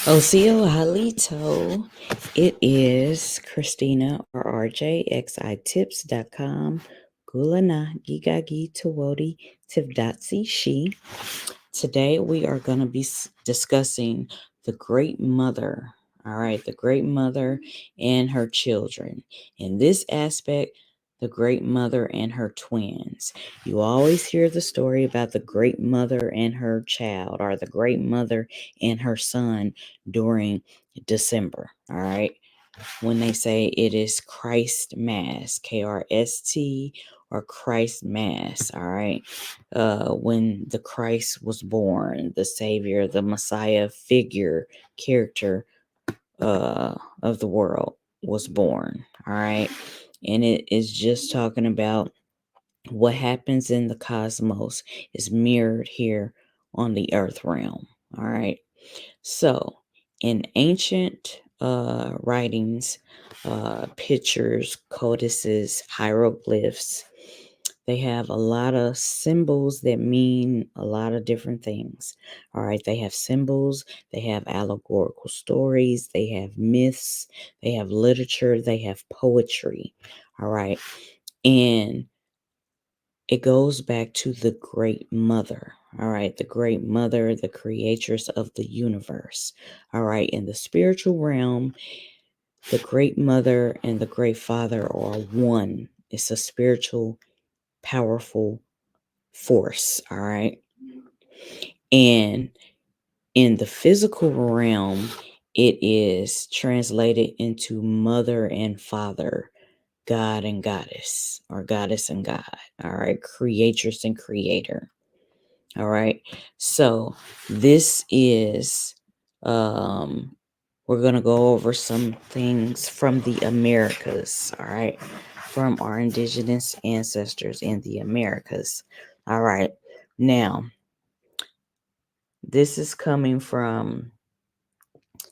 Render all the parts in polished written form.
Osio Halito. It is Christina or RJXITips.com. Gulana Gigagi Tawodi Tivdatsi She. Today we are going to be discussing the Great Mother. All right, the Great Mother and her children. In this aspect, the Great Mother and her twins. You always hear the story about the Great Mother and her child, or the Great Mother and her son during December. All right, when they say it is Christ Mass, KRST, or Christ Mass. All right, when the Christ was born, the Savior, the Messiah figure, character of the world was born. All right, and it is just talking about what happens in the cosmos is mirrored here on the earth realm. All right, so in ancient writings, pictures, codices, hieroglyphs, they have a lot of symbols that mean a lot of different things. All right, they have symbols, they have allegorical stories, they have myths, they have literature, they have poetry. All right, and it goes back to the Great Mother. All right, the Great Mother, the creatress of the universe. All right, in the spiritual realm, the Great Mother and the Great Father are one. It's a spiritual, powerful force. All right, and in the physical realm, it is translated into mother and father, God and goddess, or goddess and God. All right, creatress and creator. All right. So this is we're going to go over some things from the Americas, all right? From our indigenous ancestors in the Americas. All right. Now, this is coming from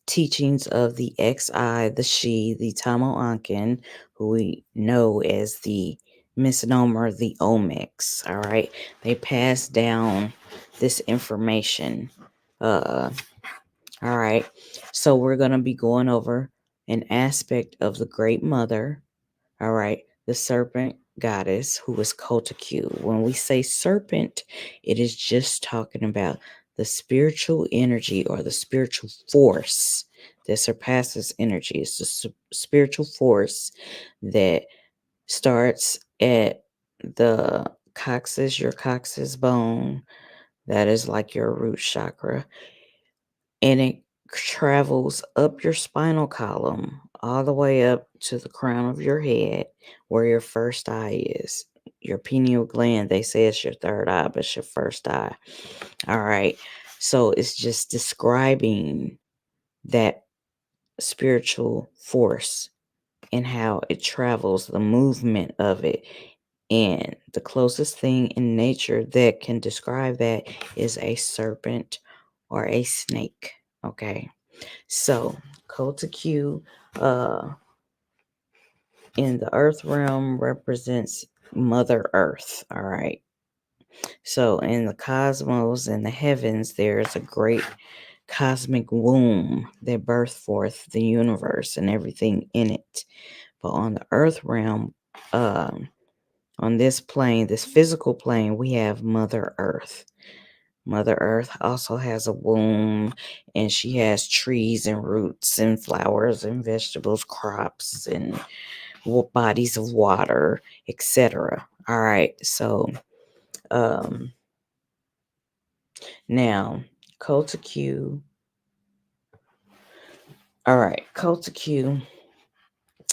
teachings of the Xi, the She, the Tamoankin, who we know as the misnomer, the Olmecs. All right. They pass down this information. All right. So we're going to be going over an aspect of the Great Mother. All right. The serpent goddess, who is Coatlicue. When we say serpent, it is just talking about the spiritual energy or the spiritual force that surpasses energy. It's the spiritual force that starts at the coccyx, your coccyx bone. That is like your root chakra. And it travels up your spinal column all the way up to the crown of your head where your first eye is. Your pineal gland, they say it's your third eye, but it's your first eye. All right. So it's just describing that spiritual force and how it travels, the movement of it. And the closest thing in nature that can describe that is a serpent or a snake. Okay. So, Coatlicue in the earth realm represents Mother Earth. All right. So, in the cosmos and the heavens, there's a great cosmic womb that birthed forth the universe and everything in it. But on the earth realm, on this plane, this physical plane, we have Mother Earth. Mother Earth also has a womb, and she has trees and roots and flowers and vegetables, crops and bodies of water, etc. All right, so now Coatlicue. All right, Coatlicue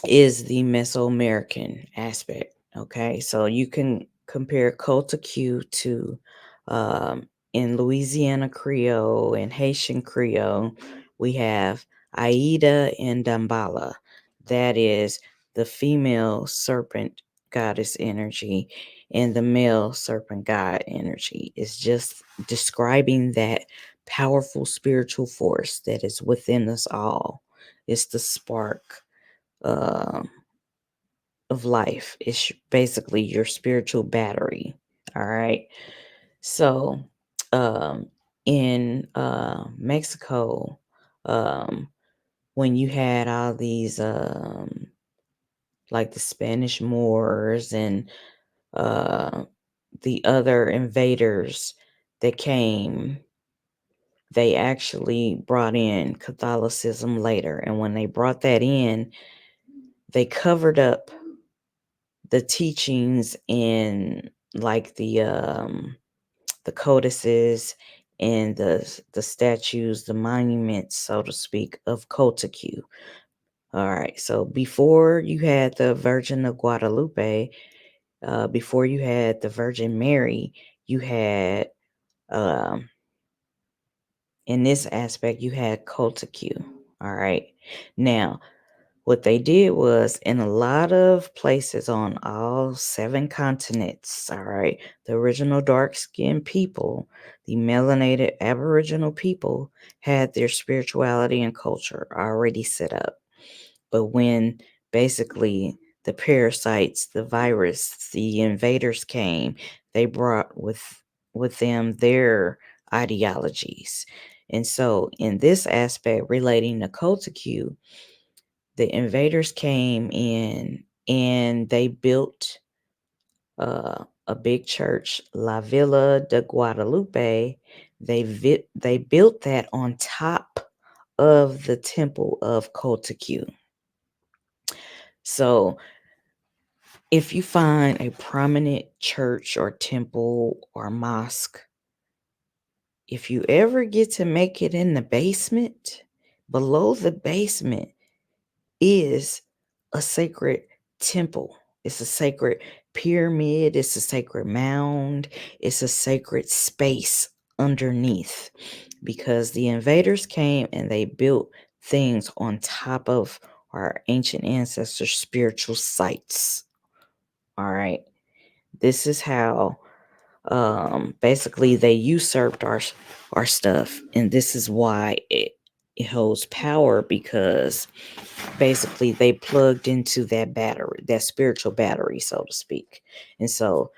is the Mesoamerican aspect. Okay, so you can compare Coatlicue to in Louisiana Creole and Haitian Creole, we have Aiyda and Dambala. That is the female serpent goddess energy and the male serpent god energy. It's just describing that powerful spiritual force that is within us all. It's the spark uh, of life. It's basically your spiritual battery. All right. So, in Mexico, when you had all these like the Spanish Moors and the other invaders that came, they actually brought in Catholicism later. And when they brought that in, they covered up the teachings in like the codices and the statues, the monuments, so to speak, of Coatlicue. All right. So before you had the Virgin of Guadalupe, before you had the Virgin Mary, you had in this aspect you had Coatlicue. All right. Now, what they did was in a lot of places on all 7 continents, all right, the original dark-skinned people, the melanated Aboriginal people had their spirituality and culture already set up. But when basically the parasites, the virus, the invaders came, they brought with them their ideologies. And so in this aspect relating to Coatlicue, the invaders came in and they built a big church, La Villa de Guadalupe. They built that on top of the temple of Coatlicue. So if you find a prominent church or temple or mosque, if you ever get to make it in the basement, below the basement is a sacred temple. It's a sacred pyramid. It's a sacred mound. It's a sacred space underneath, because the invaders came and they built things on top of our ancient ancestors' spiritual sites. All right. This is how basically they usurped our stuff, and this is why it holds power, because basically they plugged into that battery, that spiritual battery, so to speak. And so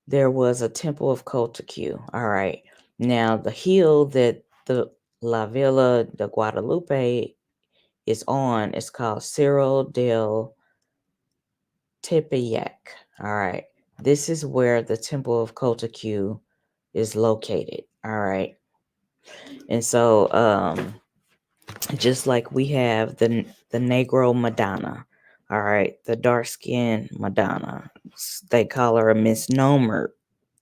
there was a temple of Coatlicue. All right. Now the hill that the La Villa de Guadalupe is on is called Cerro del Tepeyac. All right. This is where the temple of Coatlicue is located. All right. And so just like we have the NegroMaDonna. All right, the dark-skinned Madonna. They call her a misnomer,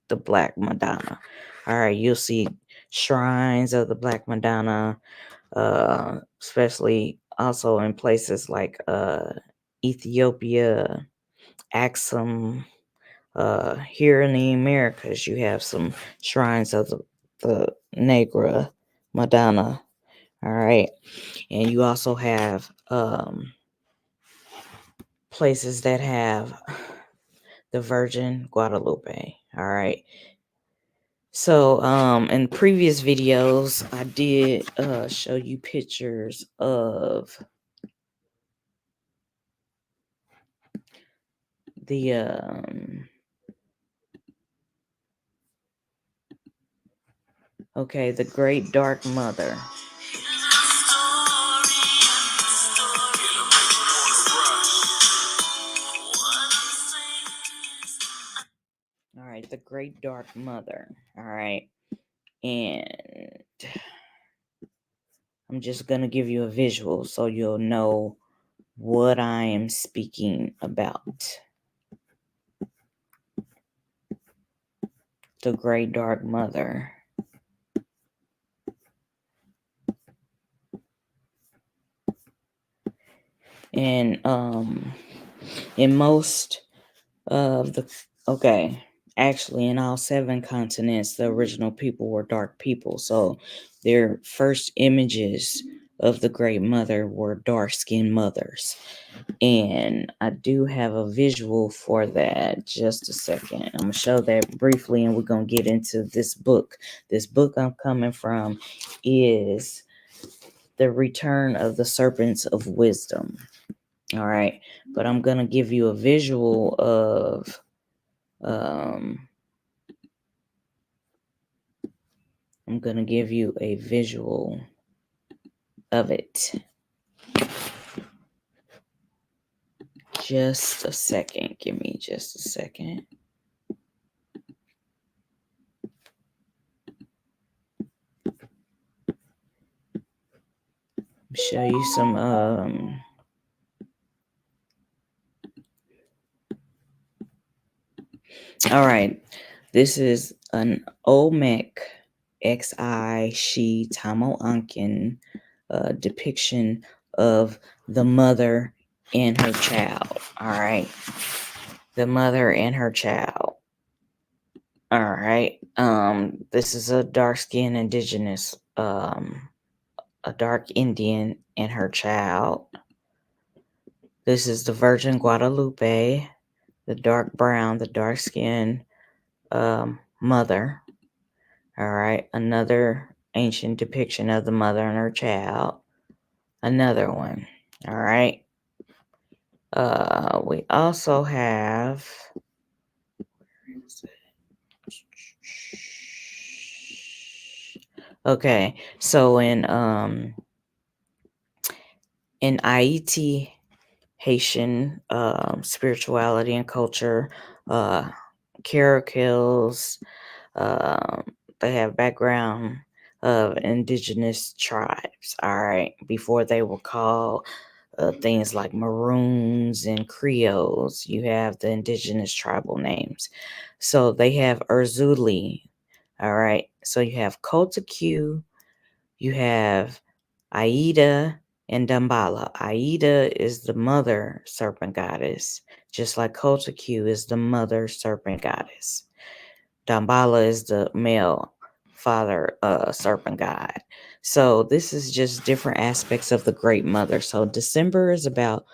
the BlackMaDonna. All right, you'll see shrines of the BlackMaDonna, especially also in places like Ethiopia, Axum. Here in the Americas, you have some shrines of the Negra Madonna. All right. And you also have places that have the Virgin Guadalupe. All right. So in previous videos, I did show you pictures of the the Great Dark Mother. All right, the Great Dark Mother. All right. And I'm just going to give you a visual so you'll know what I am speaking about. The Great Dark Mother. And in most of the actually in all 7 continents, the original people were dark people. So their first images of the Great Mother were dark-skinned mothers. And I do have a visual for that. Just a second. I'm going to show that briefly, and we're going to get into this book. This book I'm coming from is The Return of the Serpents of Wisdom. All right. But I'm going to give you a visual of I'm going to give you a visual of it. Just a second. Give me just a second. Show you some all right, this is an Olmec XI She Tamo Ankin depiction of the mother and her child. All right, the mother and her child. All right, this is a dark-skinned indigenous, a dark Indian and her child. This is the Virgin Guadalupe, the dark brown, the dark skin mother. All right, another ancient depiction of the mother and her child. Another one. All right. We also have. Okay, so in Aiyda Haitian spirituality and culture, KRST, they have background of indigenous tribes. All right, before they were called things like Maroons and Creoles, you have the indigenous tribal names. So they have Erzulie. All right, so you have COATLTICUE, you have Aiyda and Damballa. Aiyda is the mother serpent goddess, just like COATLTICUE is the mother serpent goddess. Damballa is the male father serpent god. So this is just different aspects of the Great Mother. So December is about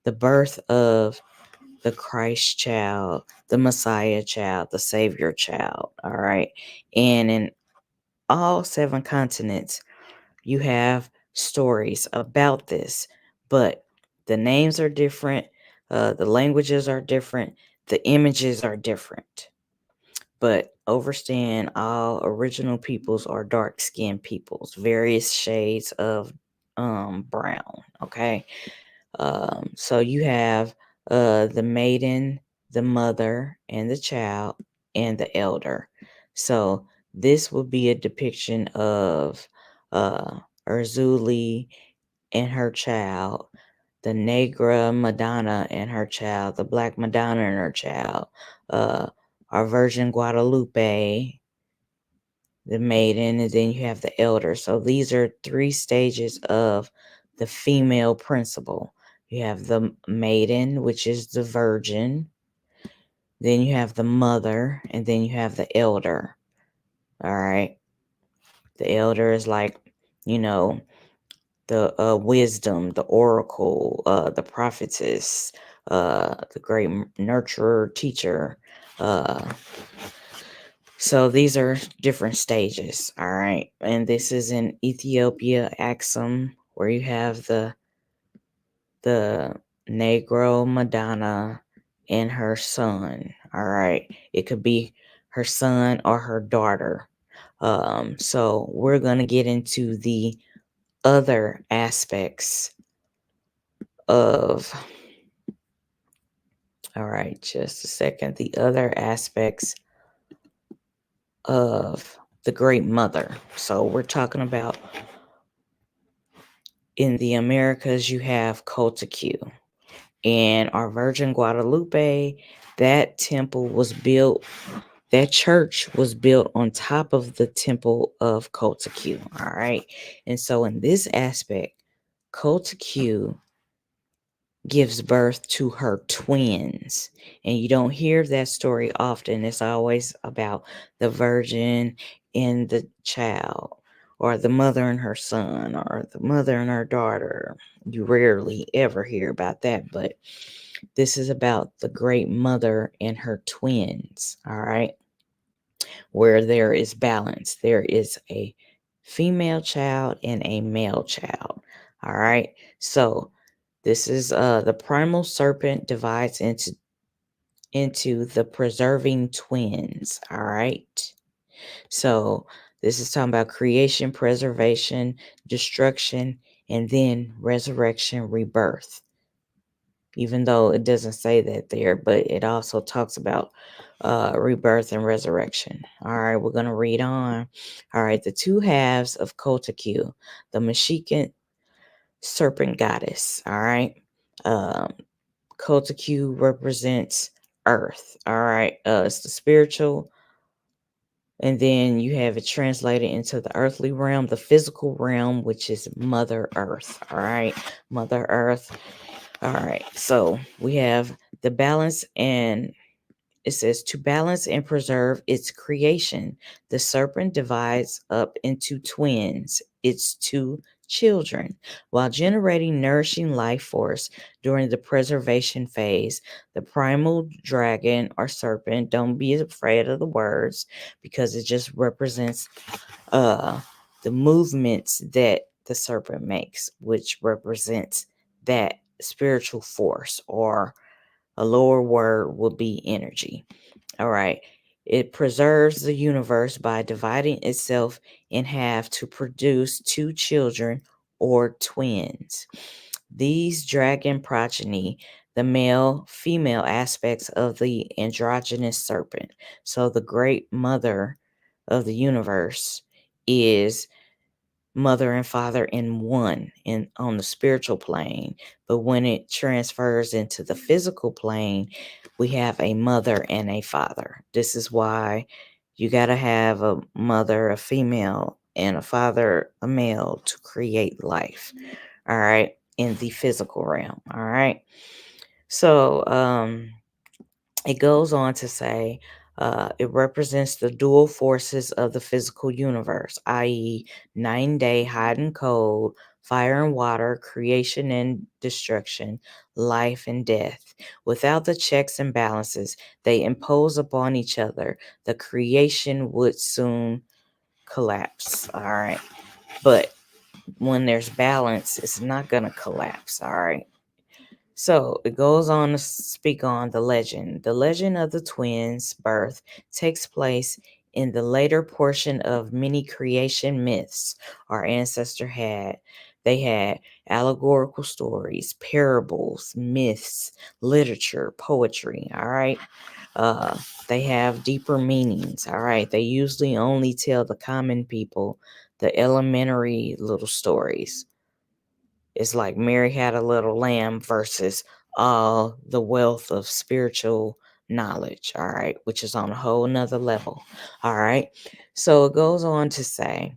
the birth of the Christ child, the Messiah child, the Savior child. All right. And in all 7 continents, you have stories about this, but the names are different, the languages are different, the images are different. But understand, all original peoples are dark-skinned peoples, various shades of brown. Okay, so you have the maiden, the mother, and the child, and the elder. So this would be a depiction of Erzulie and her child, the NegroMaDonna and her child, the BlackMaDonna and her child, our Virgin Guadalupe, the maiden, and then you have the elder. So these are 3 stages of the female principle. You have the maiden, which is the virgin. Then you have the mother, and then you have the elder. All right. The elder is like, you know, the wisdom, the oracle, the prophetess, the great nurturer, teacher. So these are different stages, all right? And this is in Ethiopia, Axum, where you have the NegroMaDonna and her son, all right? It could be her son or her daughter. So we're going to get into the other aspects of, all right, just a second, the other aspects of the Great Mother. So we're talking about in the Americas, you have COATLTICUE, and our Virgin Guadalupe. That temple was built, that church was built on top of the temple of COATLTICUE. All right. And so in this aspect, COATLTICUE gives birth to her twins. And you don't hear that story often. It's always about the virgin and the child, or the mother and her son, or the mother and her daughter. You rarely ever hear about that, but this is about the Great Mother and her twins. All right. Where there is balance, there is a female child and a male child. All right. So this is the primal serpent divides into the preserving twins. All right. So This is talking about creation, preservation, destruction, and then resurrection, rebirth. Even though it doesn't say that there, but it also talks about rebirth and resurrection. All right, we're going to read on. All right, the two halves of Coatlicue, the Meshican serpent goddess. All right. Coatlicue represents earth. All right. It's the spiritual. And then you have it translated into the earthly realm, the physical realm, which is Mother Earth. All right. Mother Earth. All right. So we have the balance, and it says to balance and preserve its creation, the serpent divides up into twins, its two children, while generating nourishing life force during the preservation phase. The primal dragon or serpent, don't be afraid of the words because it just represents the movements that the serpent makes, which represents that spiritual force, or a lower word would be energy. All right. It preserves the universe by dividing itself in half to produce two children or twins. These dragon progeny, the male female aspects of the androgynous serpent. So the great mother of the universe is mother and father in one in on the spiritual plane, but when it transfers into the physical plane, we have a mother and a father. This is why you got to have a mother, a female, and a father, a male, to create life. All right, in the physical realm. All right. So it goes on to say it represents the dual forces of the physical universe, i.e., 9-day hot and cold, fire and water, creation and destruction, life and death. Without the checks and balances they impose upon each other, the creation would soon collapse. All right. But when there's balance, it's not going to collapse. All right. So it goes on to speak on the legend. The legend of the twins' birth takes place in the later portion of many creation myths our ancestor had. They had allegorical stories, parables, myths, literature, poetry. All right. Uh, they have deeper meanings. All right. They usually only tell the common people the elementary little stories. It's like Mary had a little lamb versus all the wealth of spiritual knowledge, all right, which is on a whole nother level. All right. So it goes on to say,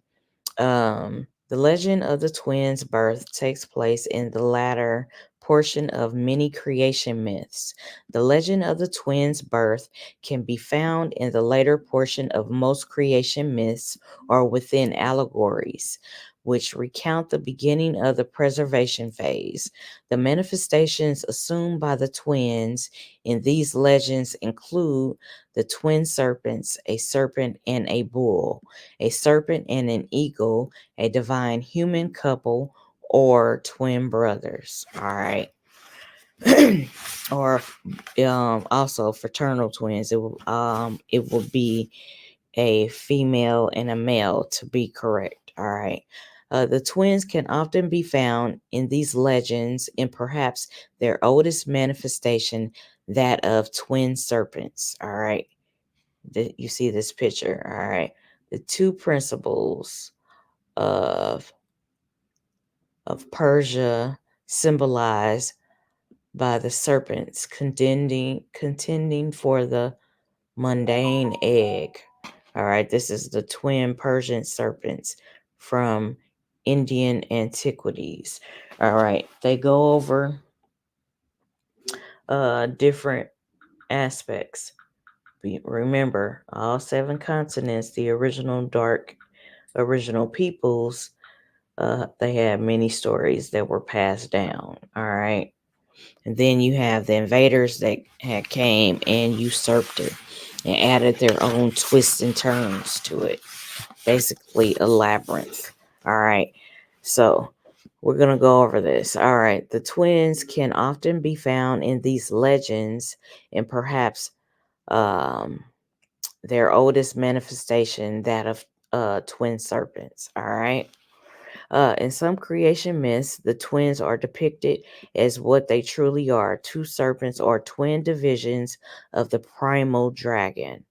the legend of the twins' birth takes place in the latter portion of many creation myths. The legend of the twins' birth can be found in the later portion of most creation myths or within allegories, which recount the beginning of the preservation phase. The manifestations assumed by the twins in these legends include the twin serpents, a serpent and a bull, a serpent and an eagle, a divine human couple, or twin brothers. All right. Or also fraternal twins. It will be a female and a male, to be correct. All right. The twins can often be found in these legends, in perhaps their oldest manifestation, that of twin serpents. All right. You see this picture. All right. The two principles of Persia symbolized by the serpents contending for the mundane egg. All right, this is the twin Persian serpents from Indian antiquities. All right, they go over different aspects. Remember, all 7 continents, the original peoples, they had many stories that were passed down. All right. And then you have the invaders that had came and usurped it and added their own twists and turns to it. Basically a labyrinth. All right. So we're going to go over this. All right. The twins can often be found in these legends, and perhaps um, their oldest manifestation, that of twin serpents. All right. In some creation myths, the twins are depicted as what they truly are: two serpents or twin divisions of the primal dragon,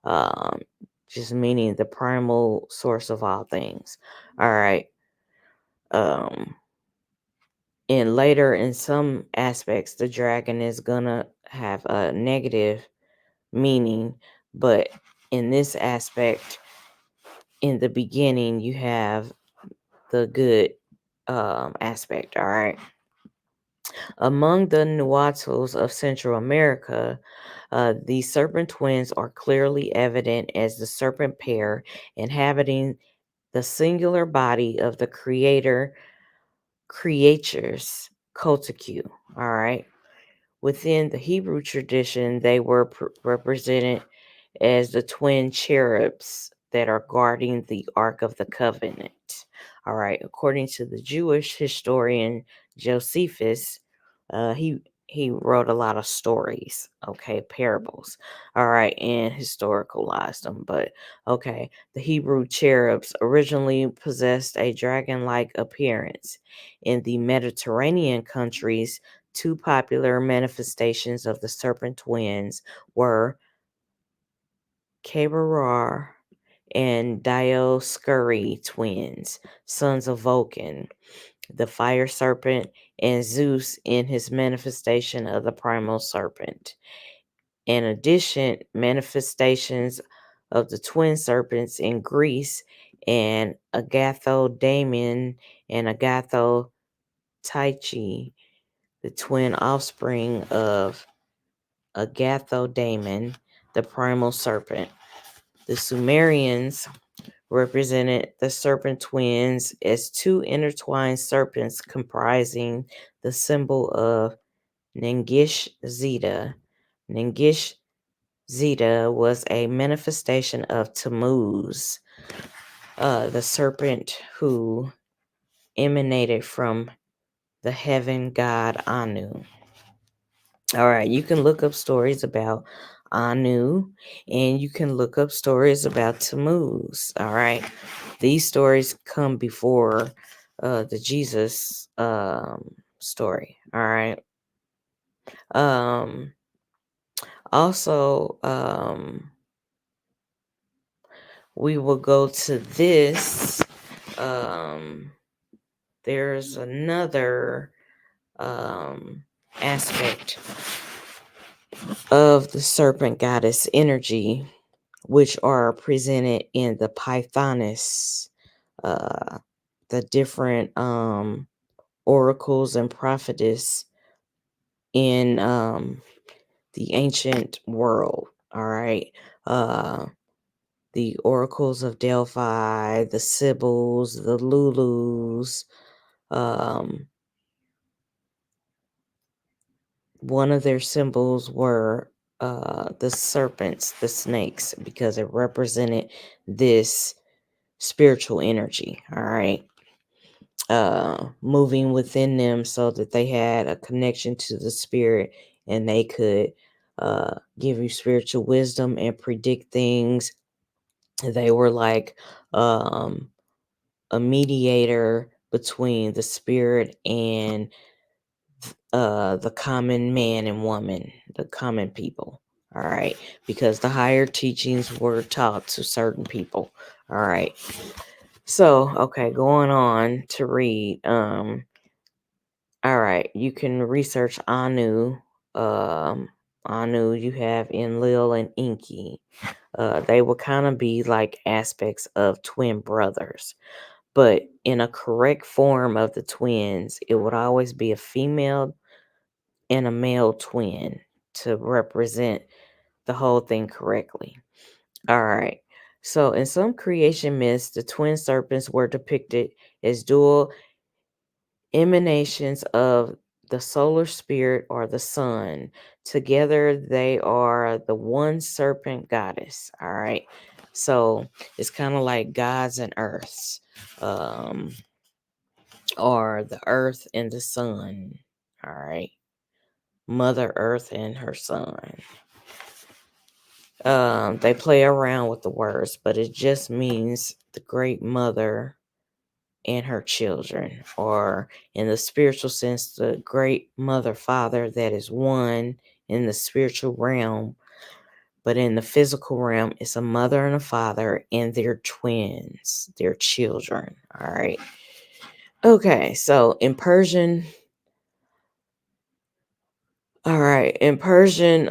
um, just meaning the primal source of all things. All right. Um, and later, in some aspects, the dragon is gonna have a negative meaning, but in this aspect, in the beginning, you have the good aspect. All right. Among the Nuatos of Central America, the serpent twins are clearly evident as the serpent pair inhabiting the singular body of the creatures, Coatlicue. All right. Within the Hebrew tradition, they were represented as the twin cherubs that are guarding the Ark of the Covenant. All right, according to the Jewish historian Josephus, he wrote a lot of stories, okay, parables, all right, and historicalized them. But okay, the Hebrew cherubs originally possessed a dragon-like appearance. In the Mediterranean countries, two popular manifestations of the serpent twins were Keberar and Dioscuri twins, sons of Vulcan, the fire serpent, and Zeus in his manifestation of the primal serpent. In addition, manifestations of the twin serpents in Greece and Agathodamon and Agathotyche, the twin offspring of Agathodamon, the primal serpent. The Sumerians represented the serpent twins as two intertwined serpents comprising the symbol of Nengish Zeta. Nengish Zeta was a manifestation of Tammuz, the serpent who emanated from the heaven god Anu. All right, you can look up stories about Anu and you can look up stories about Tammuz. All right, these stories come before the Jesus story. All right. Um, also, we will go to this. There's another aspect of the serpent goddess energy, which are presented in the Pythoness, the different oracles and prophetess in the ancient world. All right. The oracles of Delphi, the Sibyls, the Lulus. One of their symbols were the serpents, the snakes, because it represented this spiritual energy. All right. Moving within them so that they had a connection to the spirit and they could give you spiritual wisdom and predict things. They were like a mediator between the spirit and the common man and woman, the common people. All right, because the higher teachings were taught to certain people. All right. So, okay, going on to read. All right, you can research Anu. Anu you have Enlil and Enki. They will kind of be like aspects of twin brothers, but in a correct form of the twins, it would always be a female and a male twin to represent the whole thing correctly. All right. So, in some creation myths, the twin serpents were depicted as dual emanations of the solar spirit or the sun. Together, they are the one serpent goddess. All right. So, it's kind of like gods and earths, or the earth and the sun. All right. Mother Earth and her son. They play around with the words, but it just means the great mother and her children, or in the spiritual sense, the great mother father that is one in the spiritual realm, but in the physical realm, it's a mother and a father and their twins, their children. All right. Okay, so in Persian, all right, in Persian,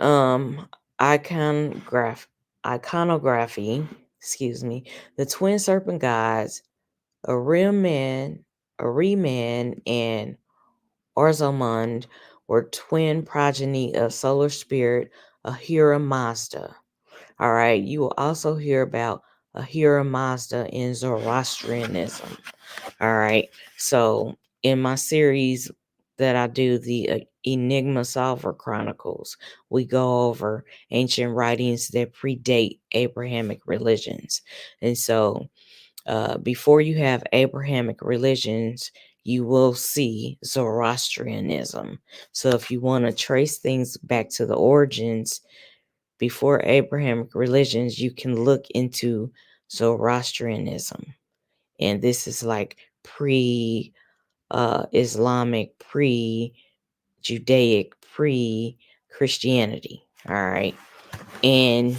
iconography, excuse me, the twin serpent gods, Ahriman, and Orzamand were twin progeny of solar spirit Ahura Mazda. All right, you will also hear about Ahura Mazda in Zoroastrianism. All right, so in my series that I do, the Enigma Solver Chronicles, we go over ancient writings that predate Abrahamic religions. And so before you have Abrahamic religions, you will see Zoroastrianism. So if you want to trace things back to the origins before Abrahamic religions, you can look into Zoroastrianism. And this is like pre Islamic, pre Judaic, pre Christianity. All right. And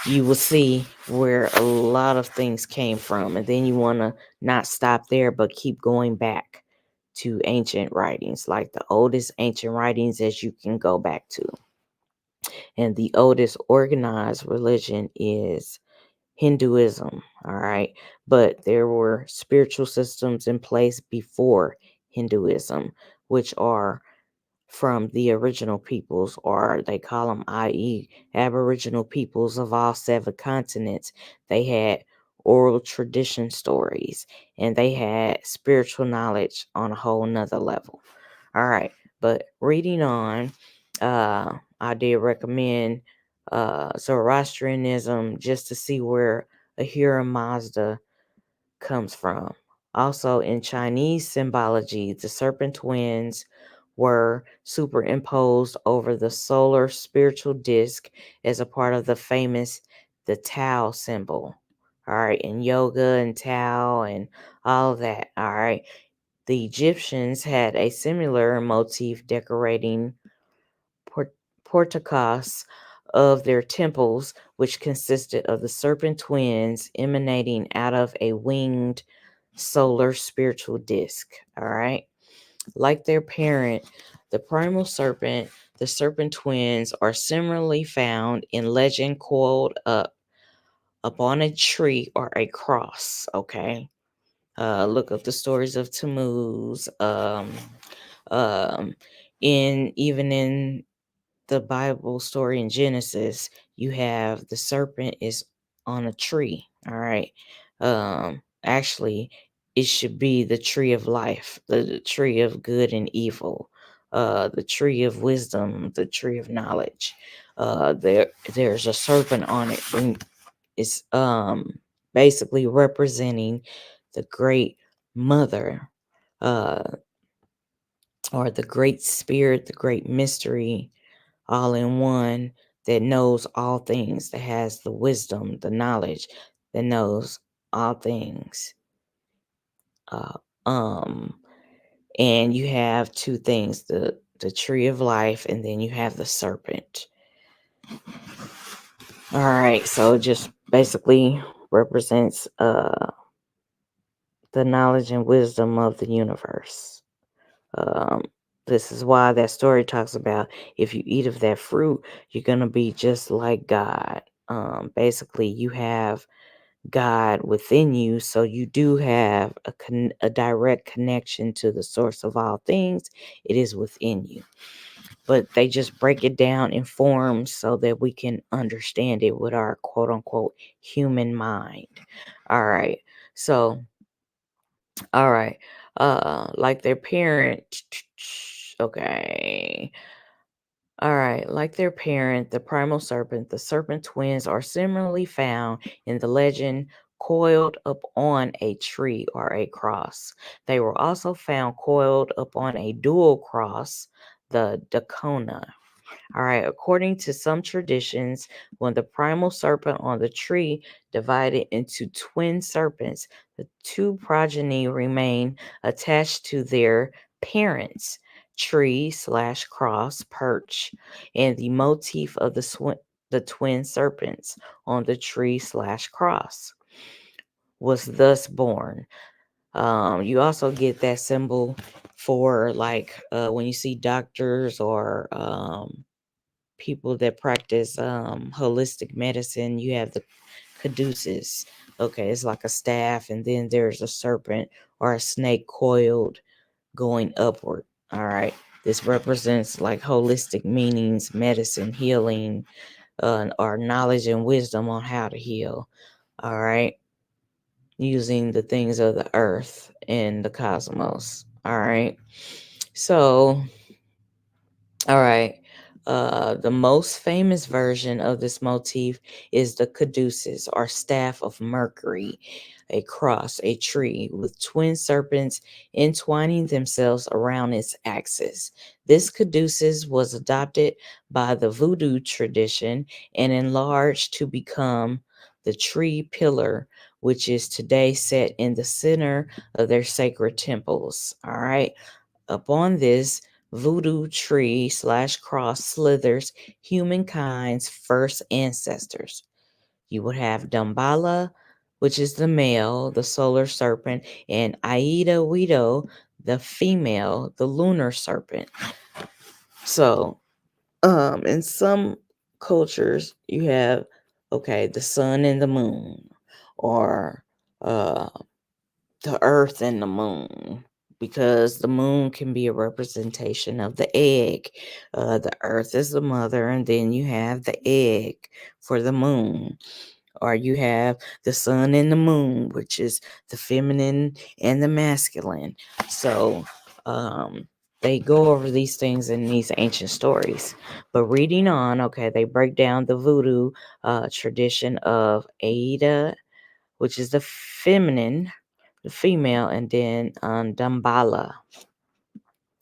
you will see where a lot of things came from. And then you want to not stop there, but keep going back to ancient writings, like the oldest ancient writings as you can go back to. And the oldest organized religion is Hinduism. All right. But there were spiritual systems in place before Hinduism, which are from the original peoples, or they call them, i.e., Aboriginal peoples of all 7 continents. They had oral tradition stories, and they had spiritual knowledge on a whole nother level. All right, but reading on, I did recommend Zoroastrianism just to see where Ahura Mazda comes from. Also, in Chinese symbology, the serpent twins were superimposed over the solar spiritual disk as a part of the famous the Tao symbol. All right, in yoga and Tao and all of that. All right, the Egyptians had a similar motif decorating porticos of their temples, which consisted of the serpent twins emanating out of a winged solar spiritual disk. All right. Like their parent, the primal serpent, the serpent twins are similarly found in legend coiled up on a tree or a cross. Okay. Look up the stories of Tammuz. Um, even in the Bible story in Genesis, you have the serpent is on a tree. All right. Actually, it should be the tree of life, the tree of good and evil, the tree of wisdom, the tree of knowledge. There's a serpent on it, and it's basically representing the great mother, uh, or the great spirit, the great mystery, all in one, that knows all things, that has the wisdom, the knowledge, that knows all things. Uh, um, and you have 2 things: the tree of life, and then you have the serpent. All right, so it just basically represents the knowledge and wisdom of the universe. Um, this is why that story talks about if you eat of that fruit, you're going to be just like God. Basically, you have God within you, so you do have a direct connection to the source of all things. It is within you. But they just break it down in forms so that we can understand it with our quote unquote human mind. All right. So, all right. Like their parent. Okay. All right. Like their parent, the primal serpent, the serpent twins are similarly found in the legend coiled up on a tree or a cross. They were also found coiled up on a dual cross, the Dacona. All right, according to some traditions, when the primal serpent on the tree divided into twin serpents, the two progeny remain attached to their parents, tree slash cross perch, and the motif of the twin serpents on the tree slash cross was thus born. You also get that symbol for like when you see doctors or people that practice holistic medicine, you have the caduceus. Okay, it's like a staff, and then there's a serpent or a snake coiled going upward. All right, this represents like holistic meanings, medicine, healing, or knowledge and wisdom on how to heal. All right, using the things of the earth and the cosmos. All right, so all right. The most famous version of this motif is the caduceus, or staff of Mercury, a cross, a tree with twin serpents entwining themselves around its axis. This caduceus was adopted by the voodoo tradition and enlarged to become the tree pillar, which is today set in the center of their sacred temples. All right. Upon this voodoo tree slash cross slithers humankind's first ancestors. You would have Damballa, which is the male, the solar serpent, and Aiyda Wedo, the female, the lunar serpent. So, in some cultures, you have, okay, the sun and the moon, or uh, the earth and the moon, because the moon can be a representation of the egg. The earth is the mother, and then you have the egg for the moon. Or you have the sun and the moon, which is the feminine and the masculine. So they go over these things in these ancient stories. But reading on, okay, they break down the voodoo tradition of Aiyda, which is the feminine, the female, and then Damballa.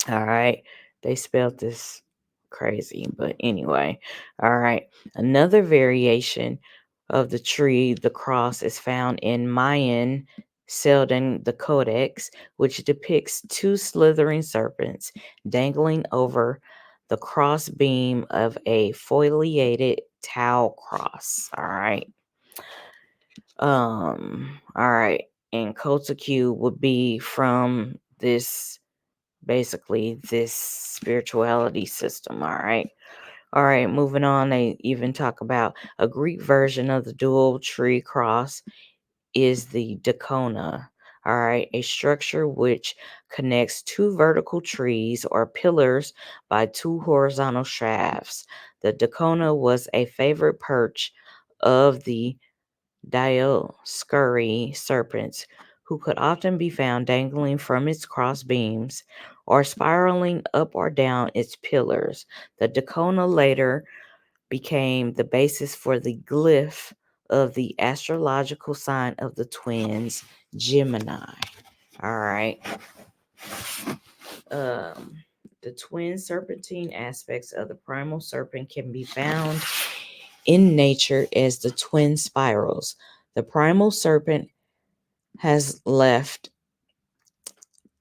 All right. They spelled this crazy, but anyway. All right. Another variation of the tree, the cross, is found in Mayan Seldon the Codex, which depicts two slithering serpents dangling over the cross beam of a foliated tau cross. All right. All right. And COATLTICUE would be from this, basically this spirituality system. All right. All right, moving on. They even talk about a Greek version of the dual tree cross is the Dacona. All right, a structure which connects two vertical trees or pillars by two horizontal shafts. The Dacona was a favorite perch of the Dioscuri serpents, who could often be found dangling from its cross beams or spiraling up or down its pillars. The Dacona later became the basis for the glyph of the astrological sign of the twins, Gemini. All right. The twin serpentine aspects of the primal serpent can be found in nature as the twin spirals. The primal serpent has left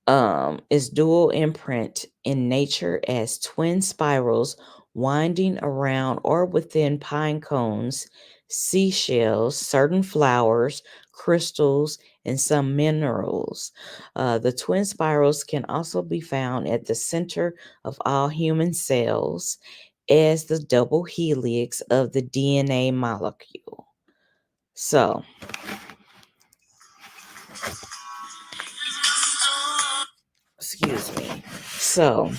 its dual imprint in nature as twin spirals winding around or within pine cones, seashells, certain flowers, crystals, and some minerals. The twin spirals can also be found at the center of all human cells as the double helix of the DNA molecule. So, excuse me. So,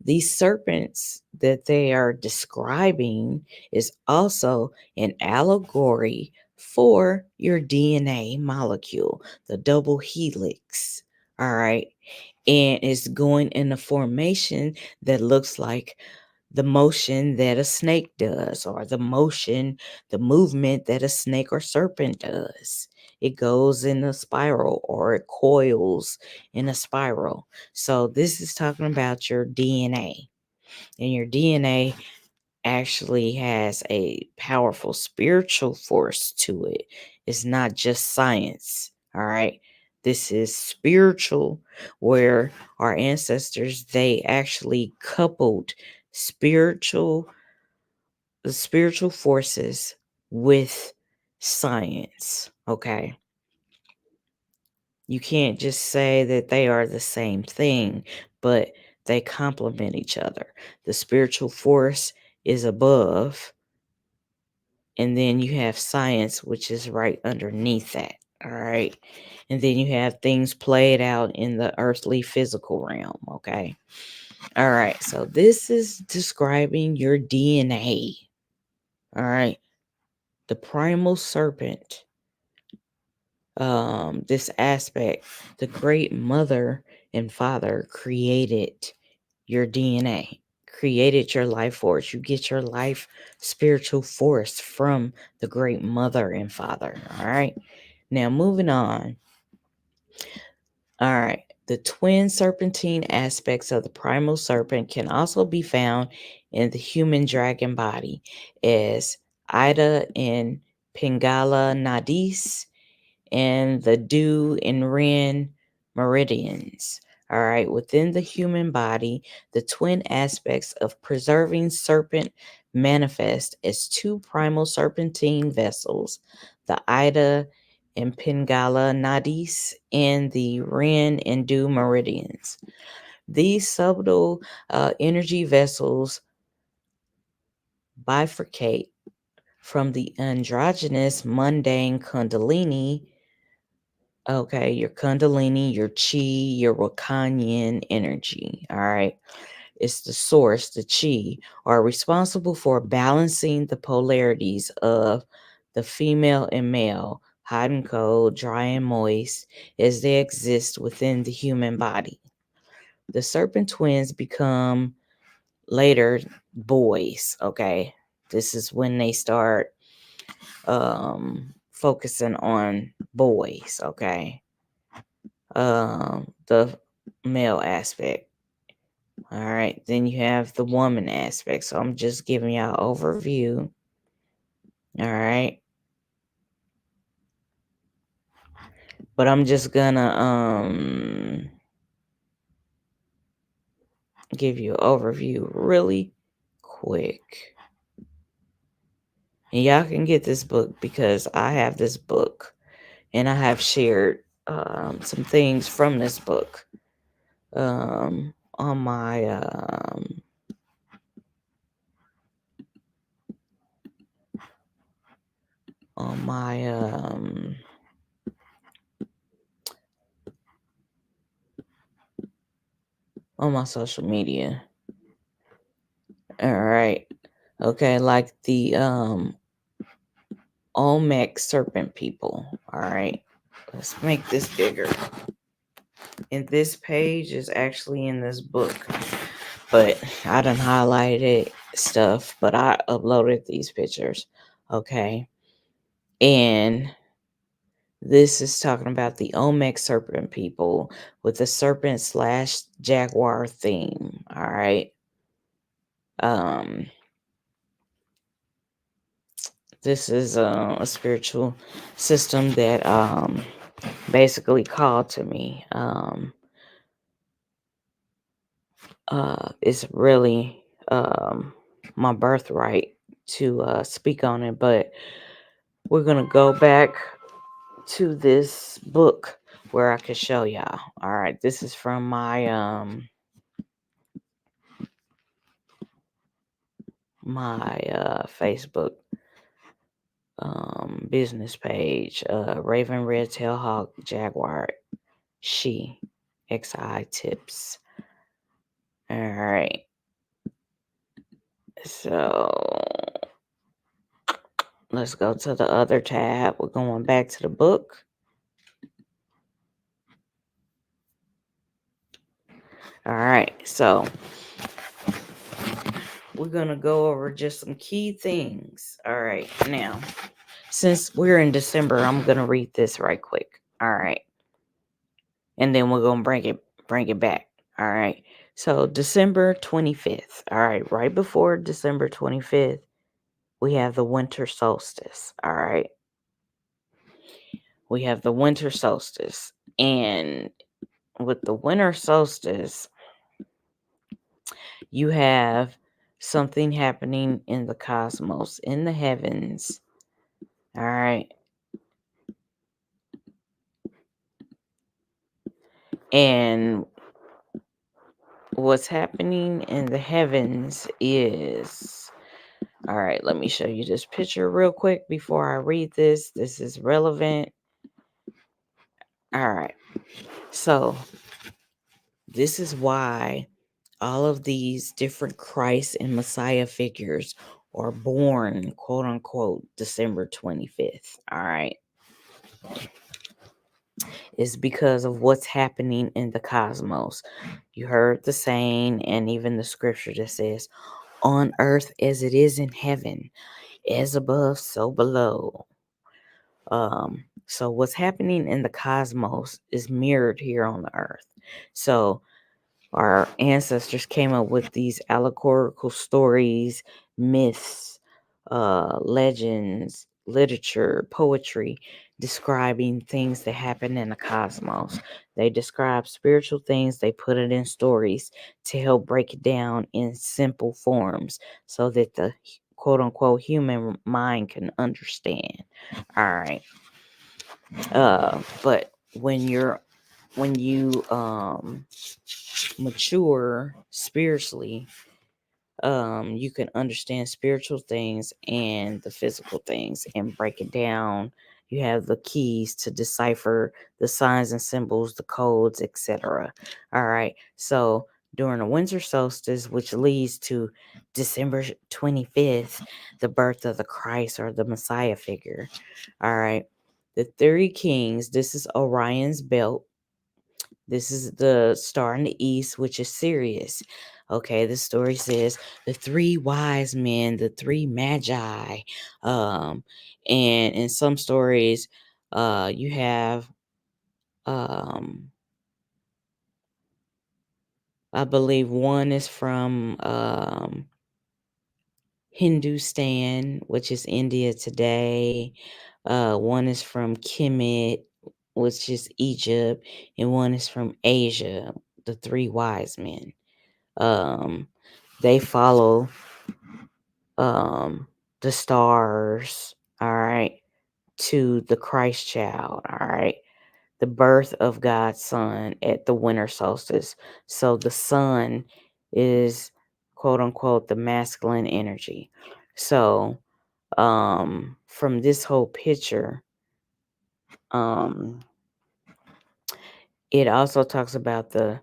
these serpents that they are describing is also an allegory for your DNA molecule, the double helix. All right. And it's going in a formation that looks like the motion that a snake does, or the movement that a snake or serpent does. It goes in a spiral, or it coils in a spiral. So this is talking about your DNA. And your DNA actually has a powerful spiritual force to it. It's not just science. All right. This is spiritual, where our ancestors, they actually coupled spiritual the spiritual forces with science. Okay. You can't just say that they are the same thing, but they complement each other. The spiritual force is above, and then you have science, which is right underneath that. All right. And then you have things played out in the earthly physical realm. Okay. All right. So this is describing your DNA. All right. The primal serpent. This aspect, the great mother and father created your DNA, created your life force. You get your life spiritual force from the great mother and father. All right. Now, moving on. All right. The twin serpentine aspects of the primal serpent can also be found in the human dragon body as Aiyda and Pingala Nadis and the dew and Ren meridians. All right, within the human body, the twin aspects of preserving serpent manifest as two primal serpentine vessels, the Aiyda and Pingala nadis and the Ren and dew meridians. These subtle energy vessels bifurcate from the androgynous mundane kundalini. Okay, your Kundalini, your Chi, your Wakanyan energy. All right. It's the source, the Chi, are responsible for balancing the polarities of the female and male, hot and cold, dry and moist, as they exist within the human body. The serpent twins become later boys. Okay. This is when they start focusing on boys. Okay, the male aspect. All right, then you have the woman aspect. So I'm just giving y'all overview. All right, but I'm just gonna give you an overview really quick, and y'all can get this book because I have this book, and I have shared some things from this book on my on my on my social media. All right. Okay, like the Olmec serpent people. All right. Let's make this bigger. And this page is actually in this book. But I done highlighted stuff, but I uploaded these pictures. Okay. And this is talking about the Olmec serpent people with the serpent / jaguar theme. All right. This is a spiritual system that basically called to me. It's really my birthright to speak on it, but we're gonna go back to this book where I could show y'all. All right, this is from my Facebook business page. Raven Red Tail Hawk Jaguar She XI tips. All right. So let's go to the other tab. We're going back to the book. All right. So we're going to go over just some key things. All right. Now, since we're in December, I'm going to read this right quick. All right. And then we're going to bring it back. All right. So December 25th. All right, right before December 25th, we have the winter solstice. All right. We have the winter solstice. And with the winter solstice, you have something happening in the cosmos, in the heavens. All right. And what's happening in the heavens is, all right, let me show you this picture real quick before I read this. This is relevant. All right. So this is why all of these different Christ and Messiah figures are born, quote unquote, December 25th. All right. Is because of what's happening in the cosmos. You heard the saying, and even the scripture that says, on earth as it is in heaven, as above, so below. So what's happening in the cosmos is mirrored here on the earth. So our ancestors came up with these allegorical stories, myths, legends, literature, poetry, describing things that happen in the cosmos. They describe spiritual things, they put it in stories to help break it down in simple forms so that the quote unquote human mind can understand. All right. But when you mature spiritually, you can understand spiritual things and the physical things and break it down. You have the keys to decipher the signs and symbols, the codes, etc. All right. So during the winter solstice, which leads to December 25th, the birth of the Christ or the Messiah figure. All right. The three kings, this is Orion's belt. This is the star in the east, which is Sirius. Okay, the story says the three wise men, the three magi. And in some stories, you have, I believe one is from Hindustan, which is India today. One is from Kemet, which is Egypt, and one is from Asia, the three wise men. Um, they follow the stars, all right, to the Christ child, all right, the birth of God's son at the winter solstice. So the sun is quote unquote the masculine energy. So from this whole picture, um it also talks about the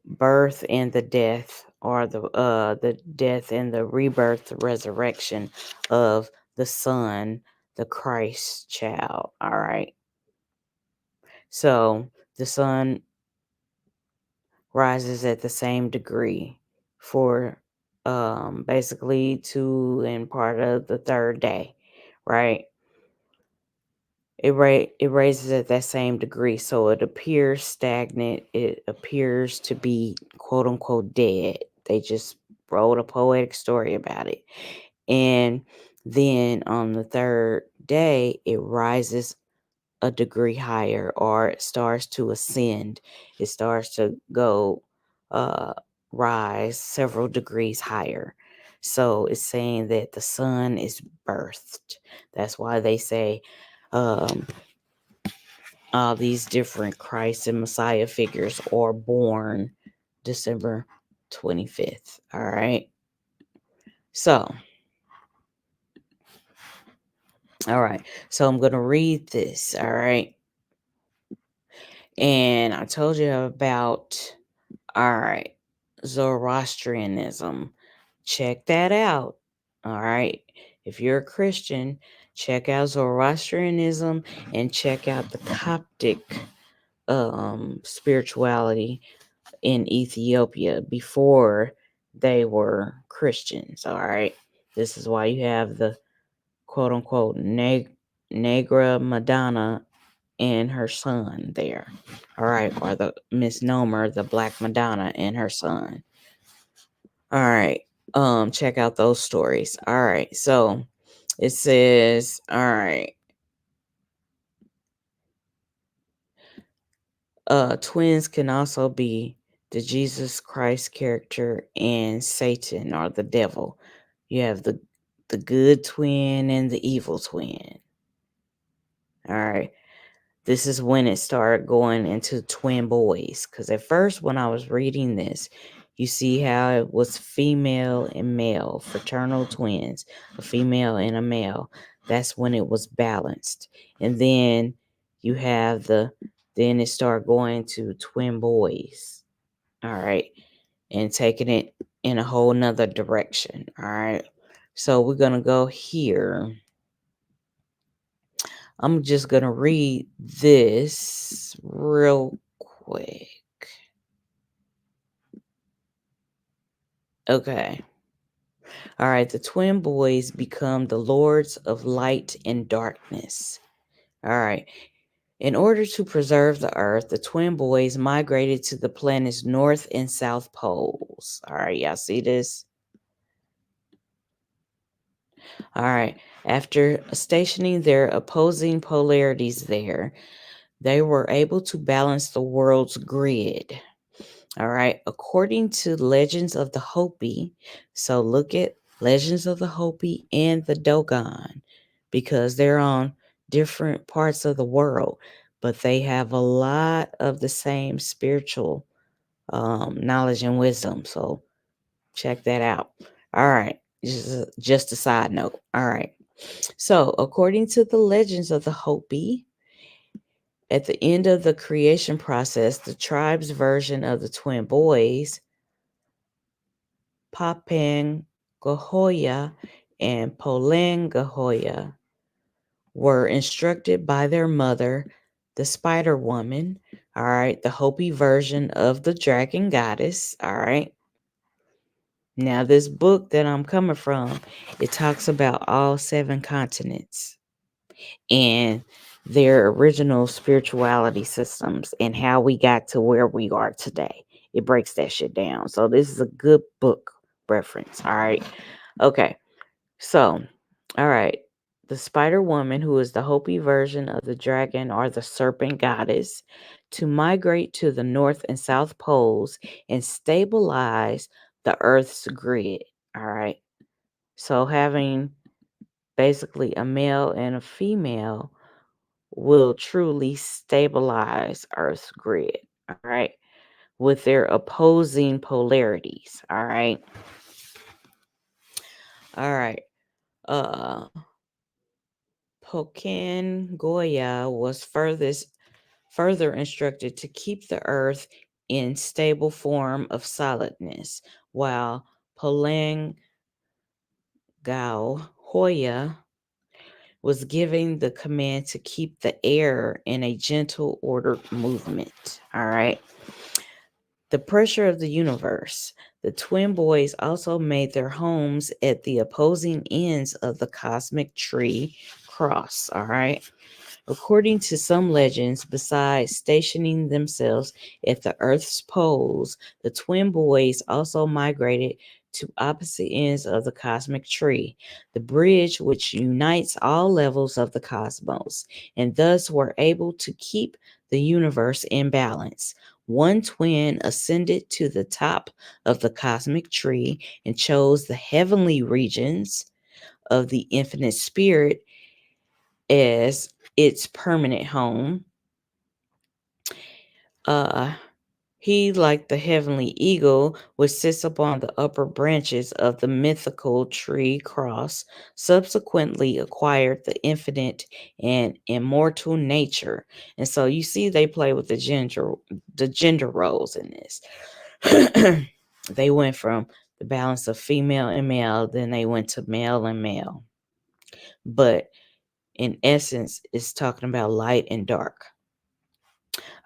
birth and the death, or the death and the rebirth, the resurrection of the son, the Christ child. All right. So the sun rises at the same degree for basically 2 and part of the third day, right? It raises at that same degree, so it appears stagnant. It appears to be quote unquote dead. They just wrote a poetic story about it. And then on the third day, it rises a degree higher, or it starts to ascend. It starts to go uh rise several degrees higher. So it's saying that the sun is birthed. That's why they say um all these different Christ and Messiah figures are born December 25th. All right. So, all right. So I'm going to read this. All right. And I told you about, all right, Zoroastrianism. Check that out. All right. If you're a Christian, check out Zoroastrianism and check out the Coptic spirituality in Ethiopia before they were Christians. All right. This is why you have the quote unquote NegroMaDonna and her son there. All right, or the misnomer, the BlackMaDonna and her son. All right. Check out those stories. All right. So it says, all right. Twins can also be the Jesus Christ character and Satan or the devil. You have the good twin and the evil twin. All right. This is when it started going into twin boys. Because at first, when I was reading this, you see how it was female and male, fraternal twins, a female and a male. That's when it was balanced. And then you have then it started going to twin boys. All right. And taking it in a whole nother direction. All right. So we're going to go here. I'm just going to read this real quick. Okay. All right. The twin boys become the lords of light and darkness. All right. In order to preserve the earth, the twin boys migrated to the planet's north and south poles. All right. Y'all see this? All right. After stationing their opposing polarities there, they were able to balance the world's grid. All right. According to Legends of the Hopi, so look at Legends of the Hopi and the Dogon because they're on different parts of the world, but they have a lot of the same spiritual knowledge and wisdom. So check that out. All right. Just a side note. All right. So, according to the Legends of the Hopi, at the end of the creation process, the tribe's version of the twin boys, Papangahoya and Polangahoya, were instructed by their mother, the spider woman, all right, the Hopi version of the dragon goddess, all right. Now, this book that I'm coming from, it talks about all 7 continents and their original spirituality systems and how we got to where we are today. It breaks that shit down. So this is a good book reference. All right. Okay. So, all right. The spider woman, who is the Hopi version of the dragon or the serpent goddess, to migrate to the north and south poles and stabilize the earth's grid. All right. So having basically a male and a female will truly stabilize Earth's grid, all right, with their opposing polarities, all right. All right. Uh Pokan Goya was further instructed to keep the earth in stable form of solidness, while Polangao Hoya was giving the command to keep the air in a gentle, ordered movement. All right. The pressure of the universe. The twin boys also made their homes at the opposing ends of the cosmic tree cross. All right. According to some legends, besides stationing themselves at the Earth's poles, the twin boys also migrated to opposite ends of the cosmic tree, the bridge which unites all levels of the cosmos, and thus were able to keep the universe in balance. One twin ascended to the top of the cosmic tree and chose the heavenly regions of the infinite spirit as its permanent home. He, like the heavenly eagle, which sits upon the upper branches of the mythical tree cross, subsequently acquired the infinite and immortal nature. And so you see they play with the gender roles in this. They went from the balance of female and male, then they went to male and male. But in essence, it's talking about light and dark.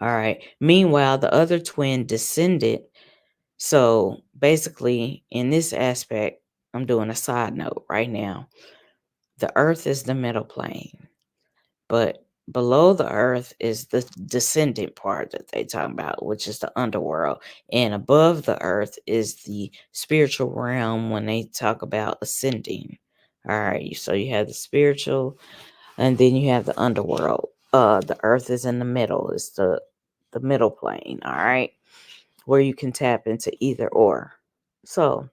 All right. Meanwhile, the other twin descended. So basically, in this aspect, I'm doing a side note right now. The earth is the middle plane, but below the earth is the descendant part that they talk about, which is the underworld. And above the earth is the spiritual realm when they talk about ascending. All right. So you have the spiritual and then you have the underworld. The earth is in the middle. It's the middle plane. All right. Where you can tap into either or. So,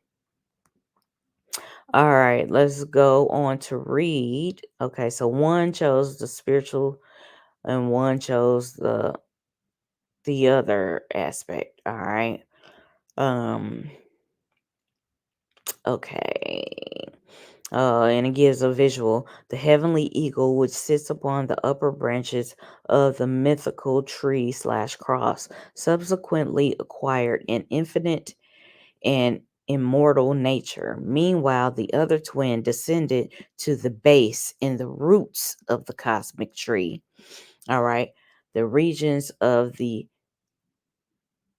all right, let's go on to read. Okay, so one chose the spiritual and one chose the other aspect. All right. Um okay. And it gives a visual. The heavenly eagle, which sits upon the upper branches of the mythical tree slash cross, subsequently acquired an infinite and immortal nature. Meanwhile, the other twin descended to the base in the roots of the cosmic tree. All right. The regions of the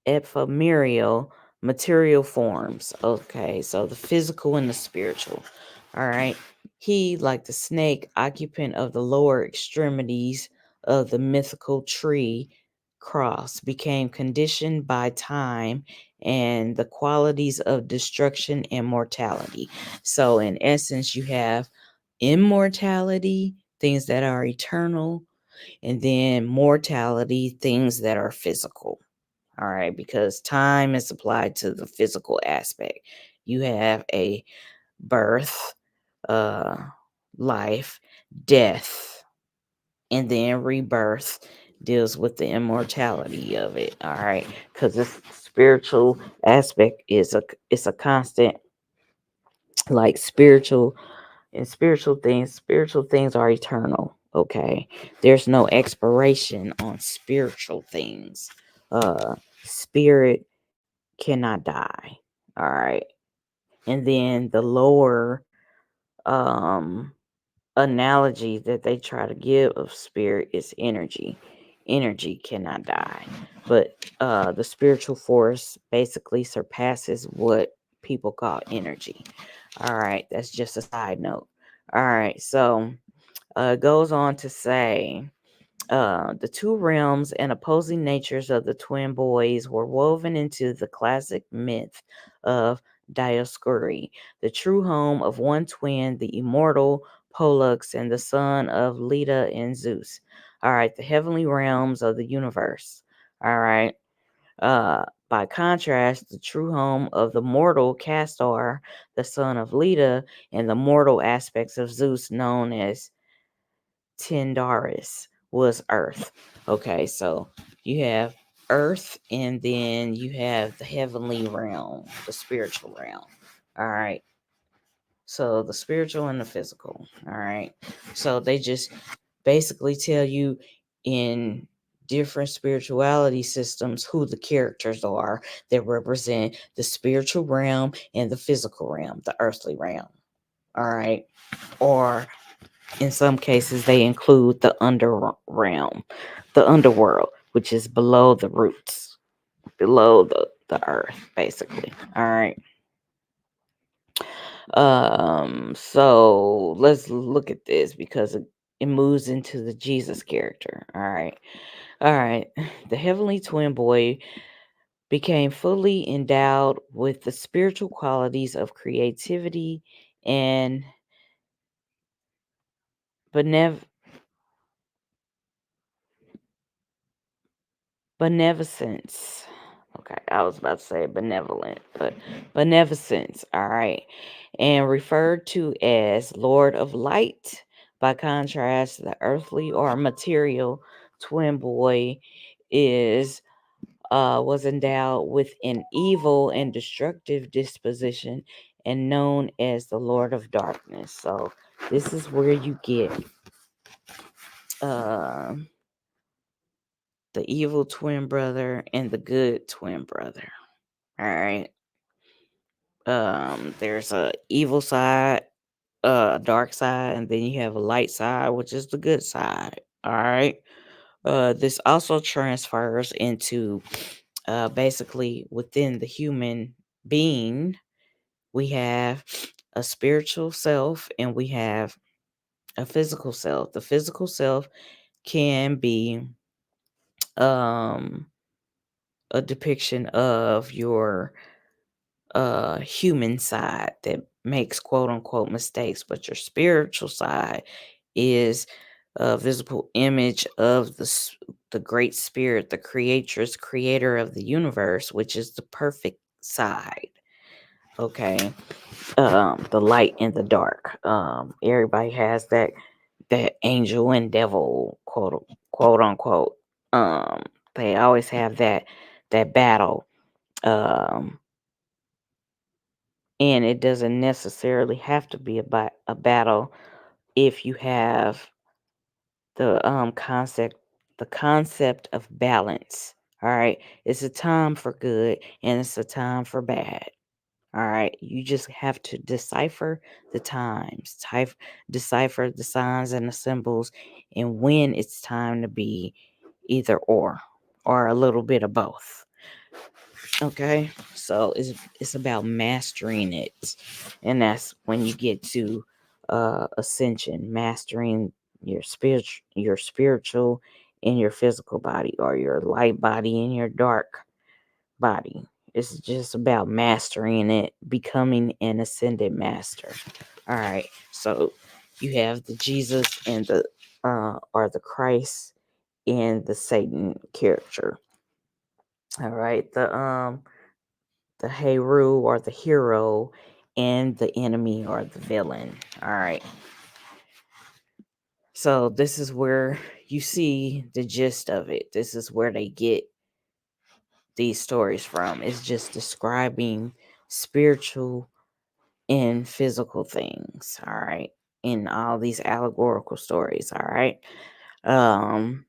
ephemeral material forms. Okay, so the physical and the spiritual. All right. He, like the snake, occupant of the lower extremities of the mythical tree cross, became conditioned by time and the qualities of destruction and mortality. So, in essence, you have immortality, things that are eternal, and then mortality, things that are physical. All right, because time is applied to the physical aspect. You have a birth, uh, life, death, and then rebirth deals with the immortality of it. All right, because this spiritual aspect is it's a constant, like spiritual things are eternal. Okay, there's no expiration on spiritual things. Spirit cannot die. All right. And then the lower um analogy that they try to give of spirit is energy. Energy cannot die. But the spiritual force basically surpasses what people call energy. All right, that's just a side note. All right, so it goes on to say the two realms and opposing natures of the twin boys were woven into the classic myth of Dioscuri, the true home of one twin, the immortal Pollux, and the son of Leda and Zeus. All right, the heavenly realms of the universe. All right. By contrast, the true home of the mortal Castor, the son of Leda, and the mortal aspects of Zeus, known as Tendaris, was Earth. Okay, so you have Earth and then you have the heavenly realm, the spiritual realm. All right. So the spiritual and the physical. All right. So they just basically tell you in different spirituality systems who the characters are that represent the spiritual realm and the physical realm, the earthly realm. All right. Or in some cases, they include the under realm, the underworld, which is below the roots, below the earth, basically. All right. So let's look at this because it moves into the Jesus character. All right. All right. The heavenly twin boy became fully endowed with the spiritual qualities of creativity and benev- beneficence. Okay, I was about to say benevolent, but beneficence. All right. And referred to as Lord of Light. By contrast, the earthly or material twin boy is was endowed with an evil and destructive disposition and known as the Lord of Darkness. So this is where you get uh the evil twin brother and the good twin brother. All right. There's a evil side, a dark side, and then you have a light side, which is the good side. All right. This also transfers into basically within the human being, we have a spiritual self and we have a physical self. The physical self can be a depiction of your human side that makes quote unquote mistakes, but your spiritual side is a visible image of the great spirit, the creatress, creator of the universe, which is the perfect side. Okay. The light and the dark. Everybody has that angel and devil quote unquote. They always have that battle. Um and it doesn't necessarily have to be about a battle if you have the concept of balance. All right, it's a time for good and it's a time for bad. All right, you just have to decipher the times, decipher the signs and the symbols, and when it's time to be either or a little bit of both. Okay, so it's about mastering it, and that's when you get to ascension, mastering your spiritual in your physical body, or your light body in your dark body. It's just about mastering it, becoming an ascended master. All right, so you have the Jesus and the or the Christ and the Satan character. All right, the Heru or the hero, and the enemy or the villain. All right. So this is where you see the gist of it. This is where they get these stories from. It's just describing spiritual and physical things. All right. In all these allegorical stories. All right. Um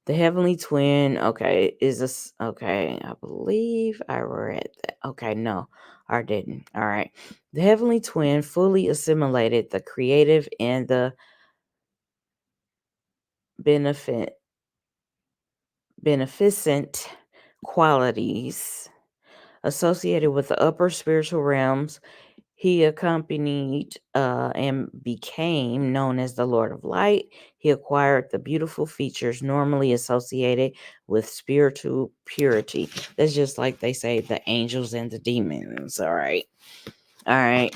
The Heavenly Twin, okay, is this okay? I believe I read that. Okay, no, I didn't. All right. The Heavenly Twin fully assimilated the creative and the benefit beneficent qualities associated with the upper spiritual realms. He accompanied and became known as the Lord of Light. He acquired the beautiful features normally associated with spiritual purity. That's just like they say the angels and the demons. All right. All right.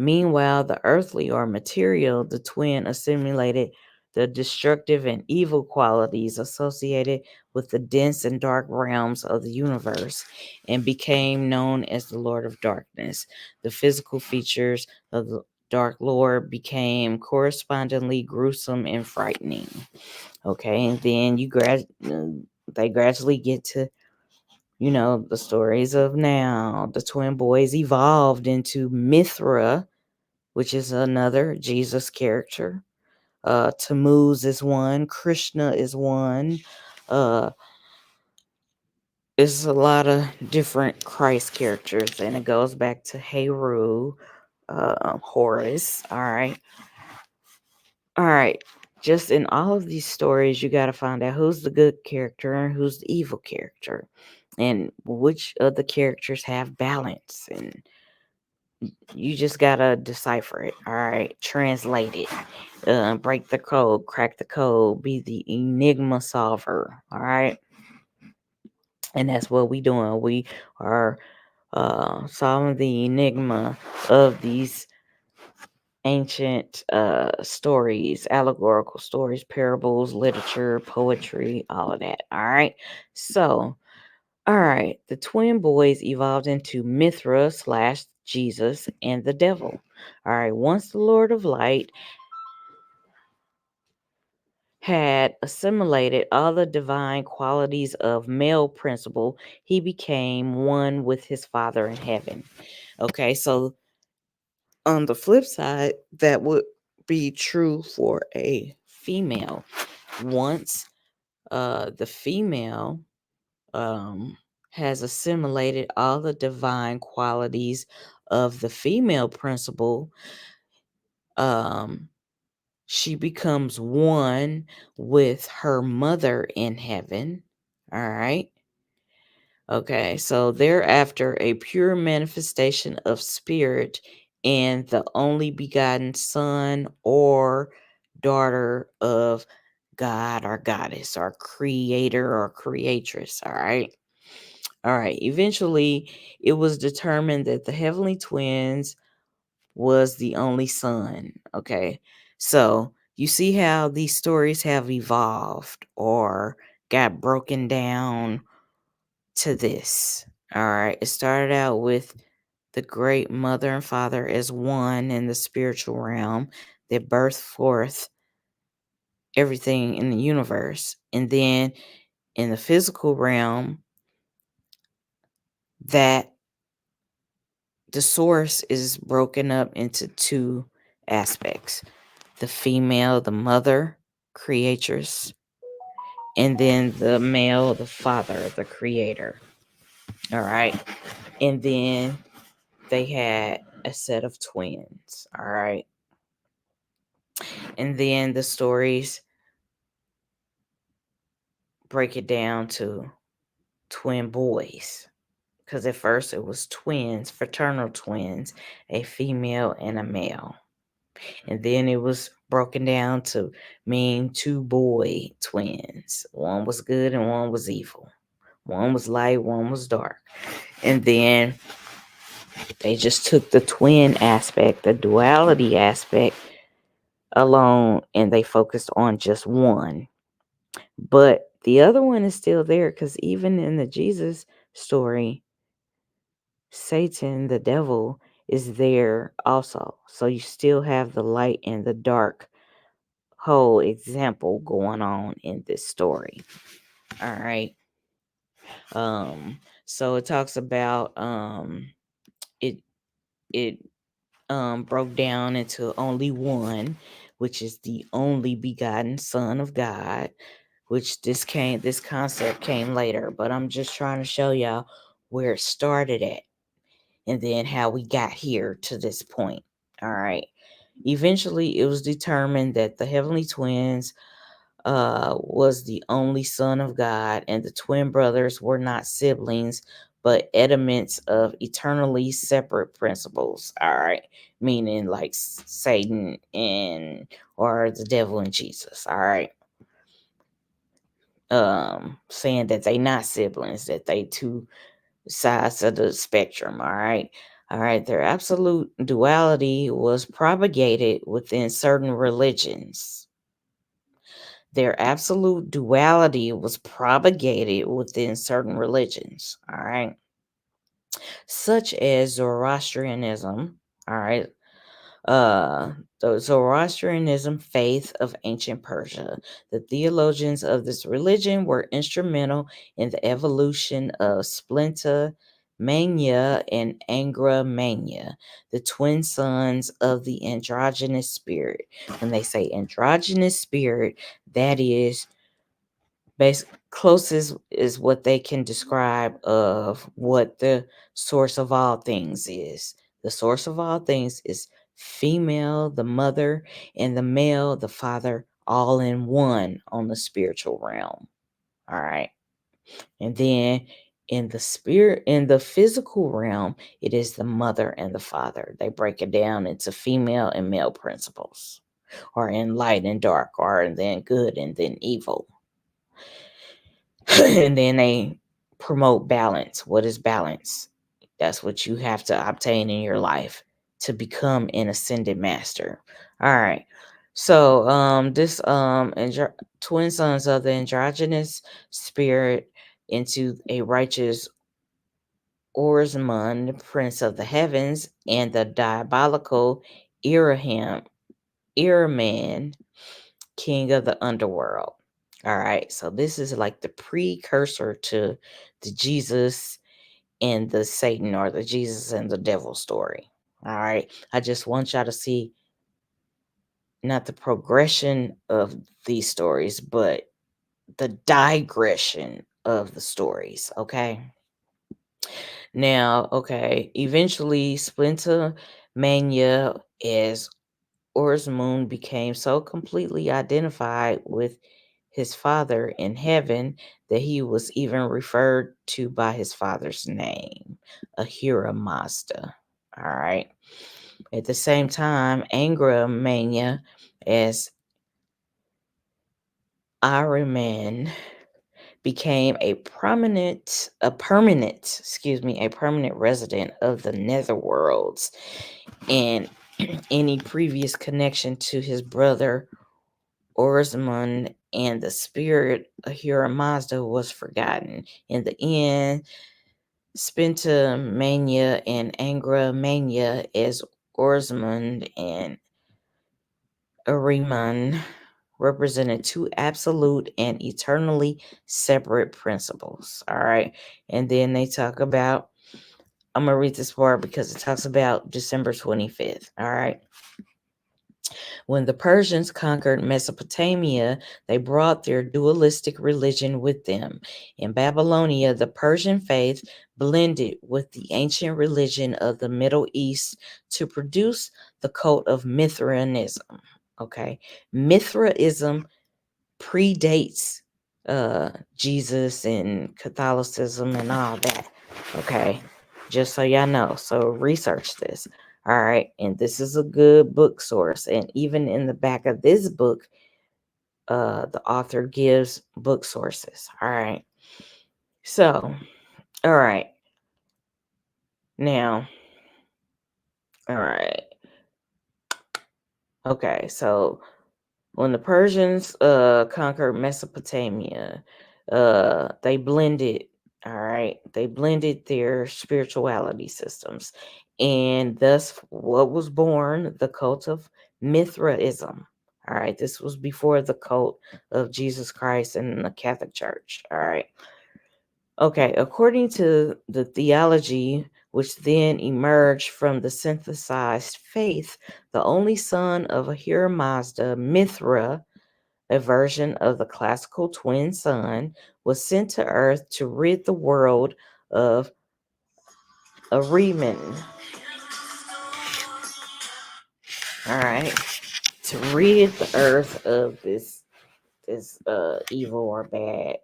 Meanwhile, the earthly or material, the twin assimilated the destructive and evil qualities associated with the dense and dark realms of the universe and became known as the Lord of Darkness. The physical features of the Dark Lord became correspondingly gruesome and frightening. Okay, and then they gradually get to the stories of now. The twin boys evolved into Mithra, which is another Jesus character. Tammuz is one. Krishna is one. Uh, it's a lot of different Christ characters, and it goes back to Heru, Horus. All right. Just in all of these stories, you got to find out who's the good character and who's the evil character, and which of the characters have balance, and you just gotta decipher it. All right, translate it, break the code, crack the code, be the enigma solver. All right, and that's what we doing. We are solving the enigma of these ancient stories, allegorical stories, parables, literature, poetry, all of that. All right, so. All right, the twin boys evolved into Mithra slash Jesus and the devil. All right, once the Lord of Light had assimilated all the divine qualities of male principle, he became one with his Father in heaven. Okay, so on the flip side, that would be true for a female. Once the female has assimilated all the divine qualities of the female principle, um, she becomes one with her mother in heaven. All right. Okay. So thereafter, a pure manifestation of spirit and the only begotten Son or daughter of God or goddess or creator or creatress. All right. All right. Eventually, it was determined that the heavenly twins was the only son. Okay. So you see how these stories have evolved or got broken down to this. All right. It started out with the great mother and father as one in the spiritual realm that birthed forth everything in the universe. And then in the physical realm, that the source is broken up into two aspects: the female, the mother, creatress, and then the male, the father, the creator. All right. And then they had a set of twins. All right. And then the stories break it down to twin boys. Because at first it was twins, fraternal twins, a female and a male. And then it was broken down to mean two boy twins. One was good and one was evil. One was light, one was dark. And then they just took the twin aspect, the duality aspect alone, and they focused on just one. But the other one is still there, because even in the Jesus story, Satan, the devil, is there also. So you still have the light and the dark whole example going on in this story. All right. So it talks about it it broke down into only one, which is the only begotten Son of God, which this concept came later, but I'm just trying to show y'all where it started at and then how we got here to this point. All right. Eventually, it was determined that the heavenly twins was the only son of God, and the twin brothers were not siblings, but elements of eternally separate principles. All right. Meaning like Satan and or the devil and Jesus. All right. Saying that they not siblings, that they two sides of the spectrum. All right. All right. Their absolute duality was propagated within certain religions. Their absolute duality was propagated within certain religions. All right. Such as Zoroastrianism. All right. The Zoroastrianism faith of ancient Persia. The theologians of this religion were instrumental in the evolution of Splinter Mania and Angra Mania, the twin sons of the androgynous spirit. When they say androgynous spirit, that is closest is what they can describe of what the source of all things is. The source of all things is female, the mother, and the male, the father, all in one on the spiritual realm. All right. And then in the physical realm, it is the mother and the father. They break it down into female and male principles, or in light and dark, or and then good and then evil. And then they promote balance. What is balance? That's what you have to obtain in your life to become an ascended master. All right. So this twin sons of the androgynous spirit into a righteous Orsmond, prince of the heavens, and the diabolical Iraman, king of the underworld. All right, so this is like the precursor to the Jesus and the Satan, or the Jesus and the devil story. All right, I just want y'all to see not the progression of these stories, but the digression of the stories. Okay. Now, okay, eventually Splinter Mania as Orsmoon became so completely identified with his father in heaven that he was even referred to by his father's name, Ahura Mazda. All right. At the same time, Angra Mania as Ahriman became a permanent resident of the netherworlds, and any previous connection to his brother Orsmond and the spirit of Heru Mazda was forgotten. In the end, Spentamania and Angramania as Orsmond and Ahriman represented two absolute and eternally separate principles. All right. And then they talk about, I'm going to read this part because it talks about December 25th. All right. When the Persians conquered Mesopotamia, they brought their dualistic religion with them. In Babylonia, the Persian faith blended with the ancient religion of the Middle East to produce the cult of Mithraism. Okay. Mithraism predates Jesus and Catholicism and all that. Okay. Just so y'all know. So research this. All right. And this is a good book source. And even in the back of this book, the author gives book sources. All right. So, all right. Now, all right. Okay. So when the Persians conquered Mesopotamia, they blended, all right, they blended their spirituality systems. And thus, what was born? The cult of Mithraism. All right, this was before the cult of Jesus Christ and the Catholic Church. All right. Okay, according to the theology which then emerged from the synthesized faith, the only son of Ahura Mazda, Mithra, a version of the classical twin sun, was sent to Earth to rid the world of Ahriman. All right, to rid the Earth of this evil or bad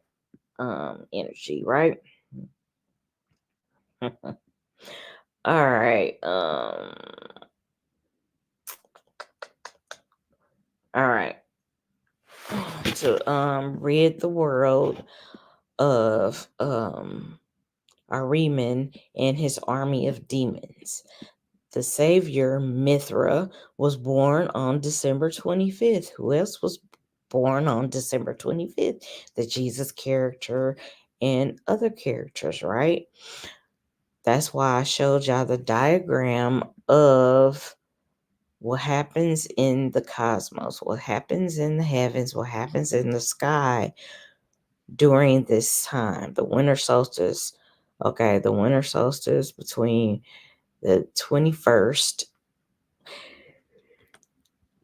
energy, right? All right. All right. To rid the world of Ahriman and his army of demons. The savior Mithra was born on December 25th. Who else was born on December 25th? The Jesus character and other characters, right? That's why I showed y'all the diagram of what happens in the cosmos, what happens in the heavens, what happens in the sky during this time, the winter solstice. Okay, the winter solstice between the 21st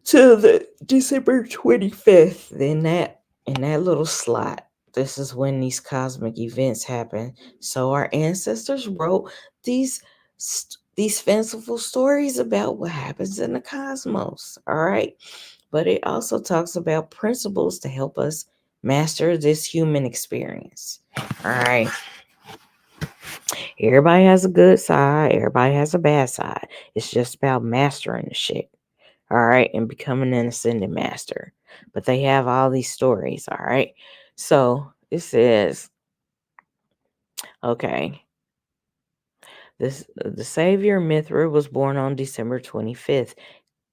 to the December 25th. In that little slot, this is when these cosmic events happen. So our ancestors wrote these fanciful stories about what happens in the cosmos. All right. But it also talks about principles to help us master this human experience. All right. Everybody has a good side, everybody has a bad side. It's just about mastering the shit. All right. And becoming an ascended master. But they have all these stories. All right. So it says, okay. The savior Mithra was born on December 25th,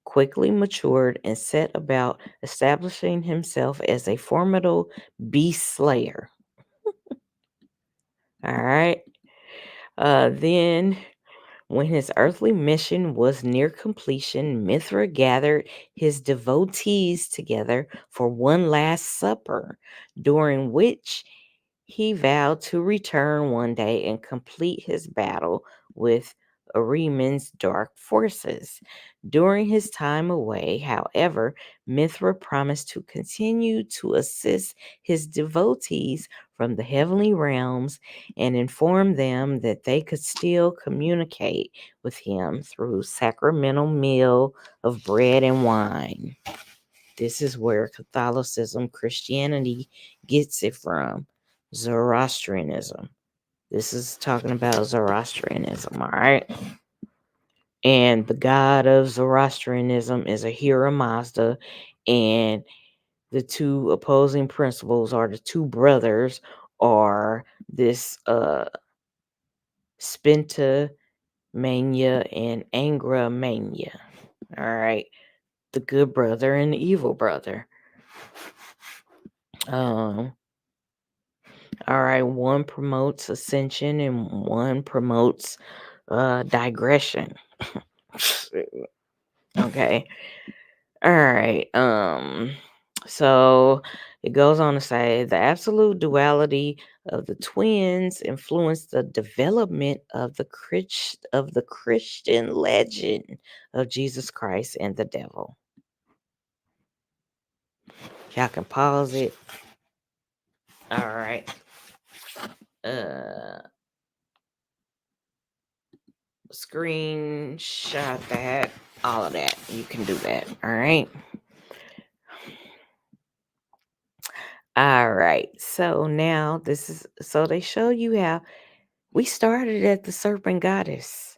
quickly matured, and set about establishing himself as a formidable beast slayer. All right. Then, when his earthly mission was near completion, Mithra gathered his devotees together for one last supper, during which he vowed to return one day and complete his battle with Ahriman's dark forces. During his time away, however, Mithra promised to continue to assist his devotees from the heavenly realms and inform them that they could still communicate with him through sacramental meal of bread and wine. This is where Catholicism, Christianity gets it from. Zoroastrianism. This is talking about Zoroastrianism, all right? And the god of Zoroastrianism is Ahura Mazda, and the two opposing principles, or the two brothers, are this Spenta mania and Angra mania. All right, the good brother and the evil brother. All right, one promotes ascension and one promotes digression. Okay. All right. So it goes on to say the absolute duality of the twins influenced the development of the Christian legend of Jesus Christ and the devil. Y'all can pause it. All right. Uh Screenshot that, all of that. You can do that. All right. All right. So now they show you how we started at the serpent goddess,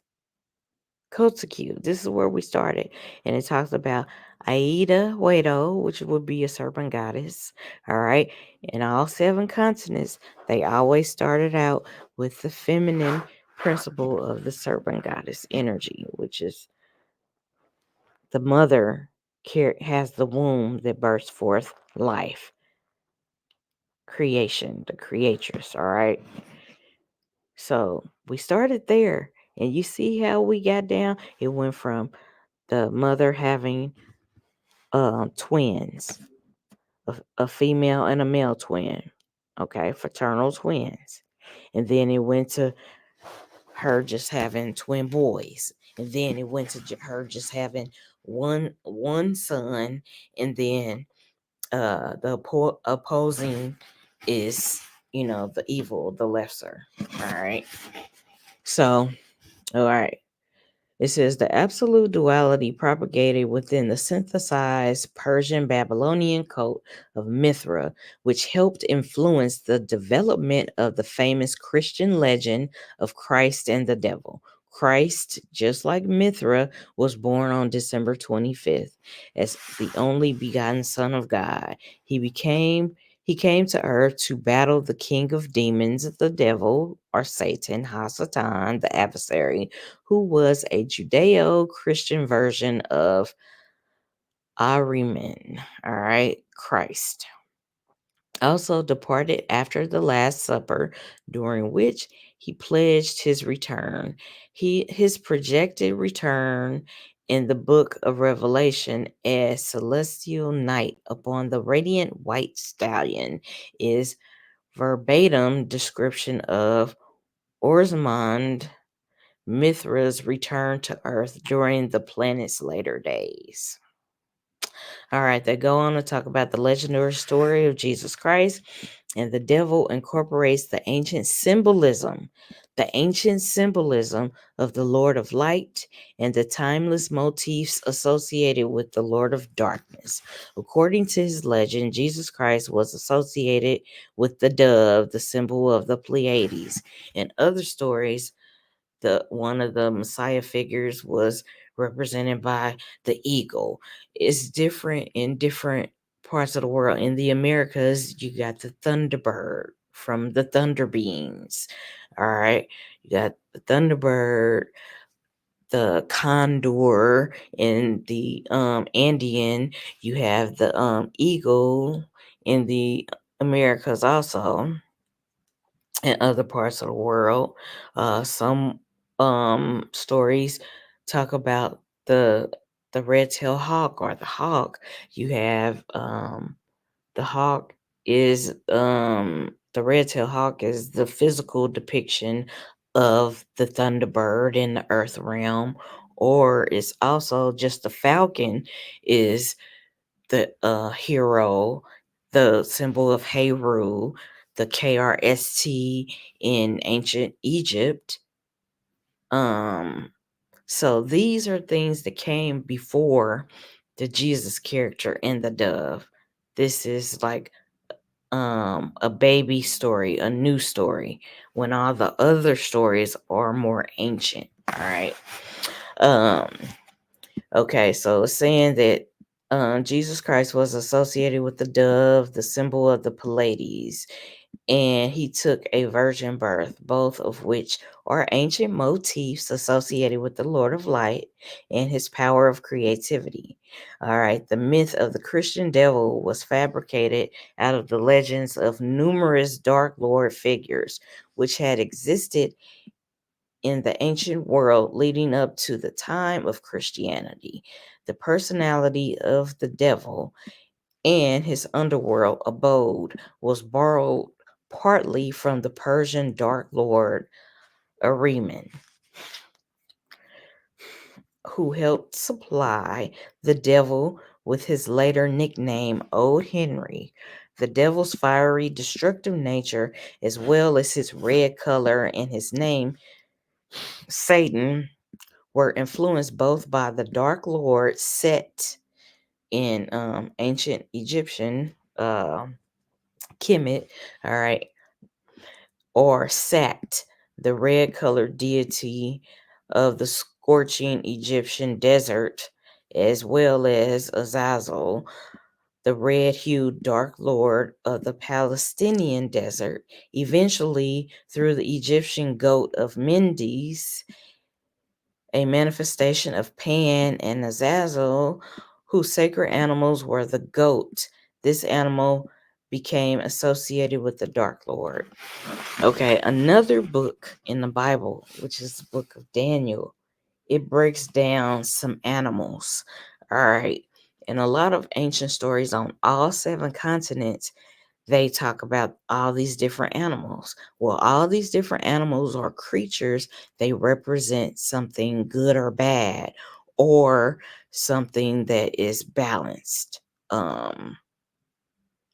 Coatlicue. This is where we started. And it talks about Aiyda, Wedo, which would be a serpent goddess. All right. In all 7 continents, they always started out with the feminine principle of the serpent goddess energy, which is the mother has the womb that bursts forth life, creation, the creatress. All right. So we started there, and you see how we got down. It went from the mother having twins, a female and a male twin, okay, fraternal twins, and then it went to her just having twin boys, and then it went to her just having one son, and then the opposing is, the evil, the lesser. All right. So, all right. It says the absolute duality propagated within the synthesized Persian Babylonian cult of Mithra, which helped influence the development of the famous Christian legend of Christ and the devil. Christ, just like Mithra, was born on December 25th as the only begotten Son of God. He came to earth to battle the king of demons, the devil, or Satan, Hasatan, the adversary, who was a Judeo-Christian version of Ahriman, all right, Christ. Also departed after the Last Supper, during which he pledged his return. His projected return in the book of Revelation as celestial knight upon the radiant white stallion is verbatim description of Ormuzd, Mithra's return to Earth during the planet's later days. All right, they go on to talk about the legendary story of Jesus Christ, and the devil incorporates the ancient symbolism of the Lord of Light and the timeless motifs associated with the Lord of Darkness. According to his legend, Jesus Christ was associated with the dove, the symbol of the Pleiades. In other stories, one of the Messiah figures was represented by the eagle. It's different in different parts of the world. In the Americas, you got the thunderbird from the thunder beings. All right, you got the thunderbird, the condor. In the Andean, you have the eagle. In the Americas also, in other parts of the world. Some stories talk about the red-tailed hawk, or the hawk. You have the hawk is the red-tailed hawk is the physical depiction of the thunderbird in the earth realm, or it's also just the falcon is the hero, the symbol of Heru, the KRST in ancient Egypt. So these are things that came before the Jesus character and the dove. This is like a baby story, a new story, when all the other stories are more ancient. All right. Okay, so it's saying that Jesus Christ was associated with the dove, the symbol of the Pleiades, and he took a virgin birth, both of which are ancient motifs associated with the Lord of Light and his power of creativity. All right, the myth of the Christian devil was fabricated out of the legends of numerous Dark Lord figures, which had existed in the ancient world leading up to the time of Christianity. The personality of the devil and his underworld abode was borrowed partly from the Persian Dark Lord Ahriman, who helped supply the devil with his later nickname, Old Henry. The devil's fiery, destructive nature, as well as his red color and his name, Satan, were influenced both by the Dark Lord Set in ancient Egyptian Kemet, all right, or Sat, the red colored deity of the scorching Egyptian desert, as well as Azazel, the red hued dark lord of the Palestinian desert, eventually through the Egyptian goat of Mendes, a manifestation of Pan and Azazel, whose sacred animals were the goat. This animal became associated with the Dark Lord. Okay, another book in the Bible, which is the book of Daniel, it breaks down some animals. All right. And a lot of ancient stories on all 7 continents, they talk about all these different animals. Well, all these different animals or creatures, they represent something good or bad, or something that is balanced.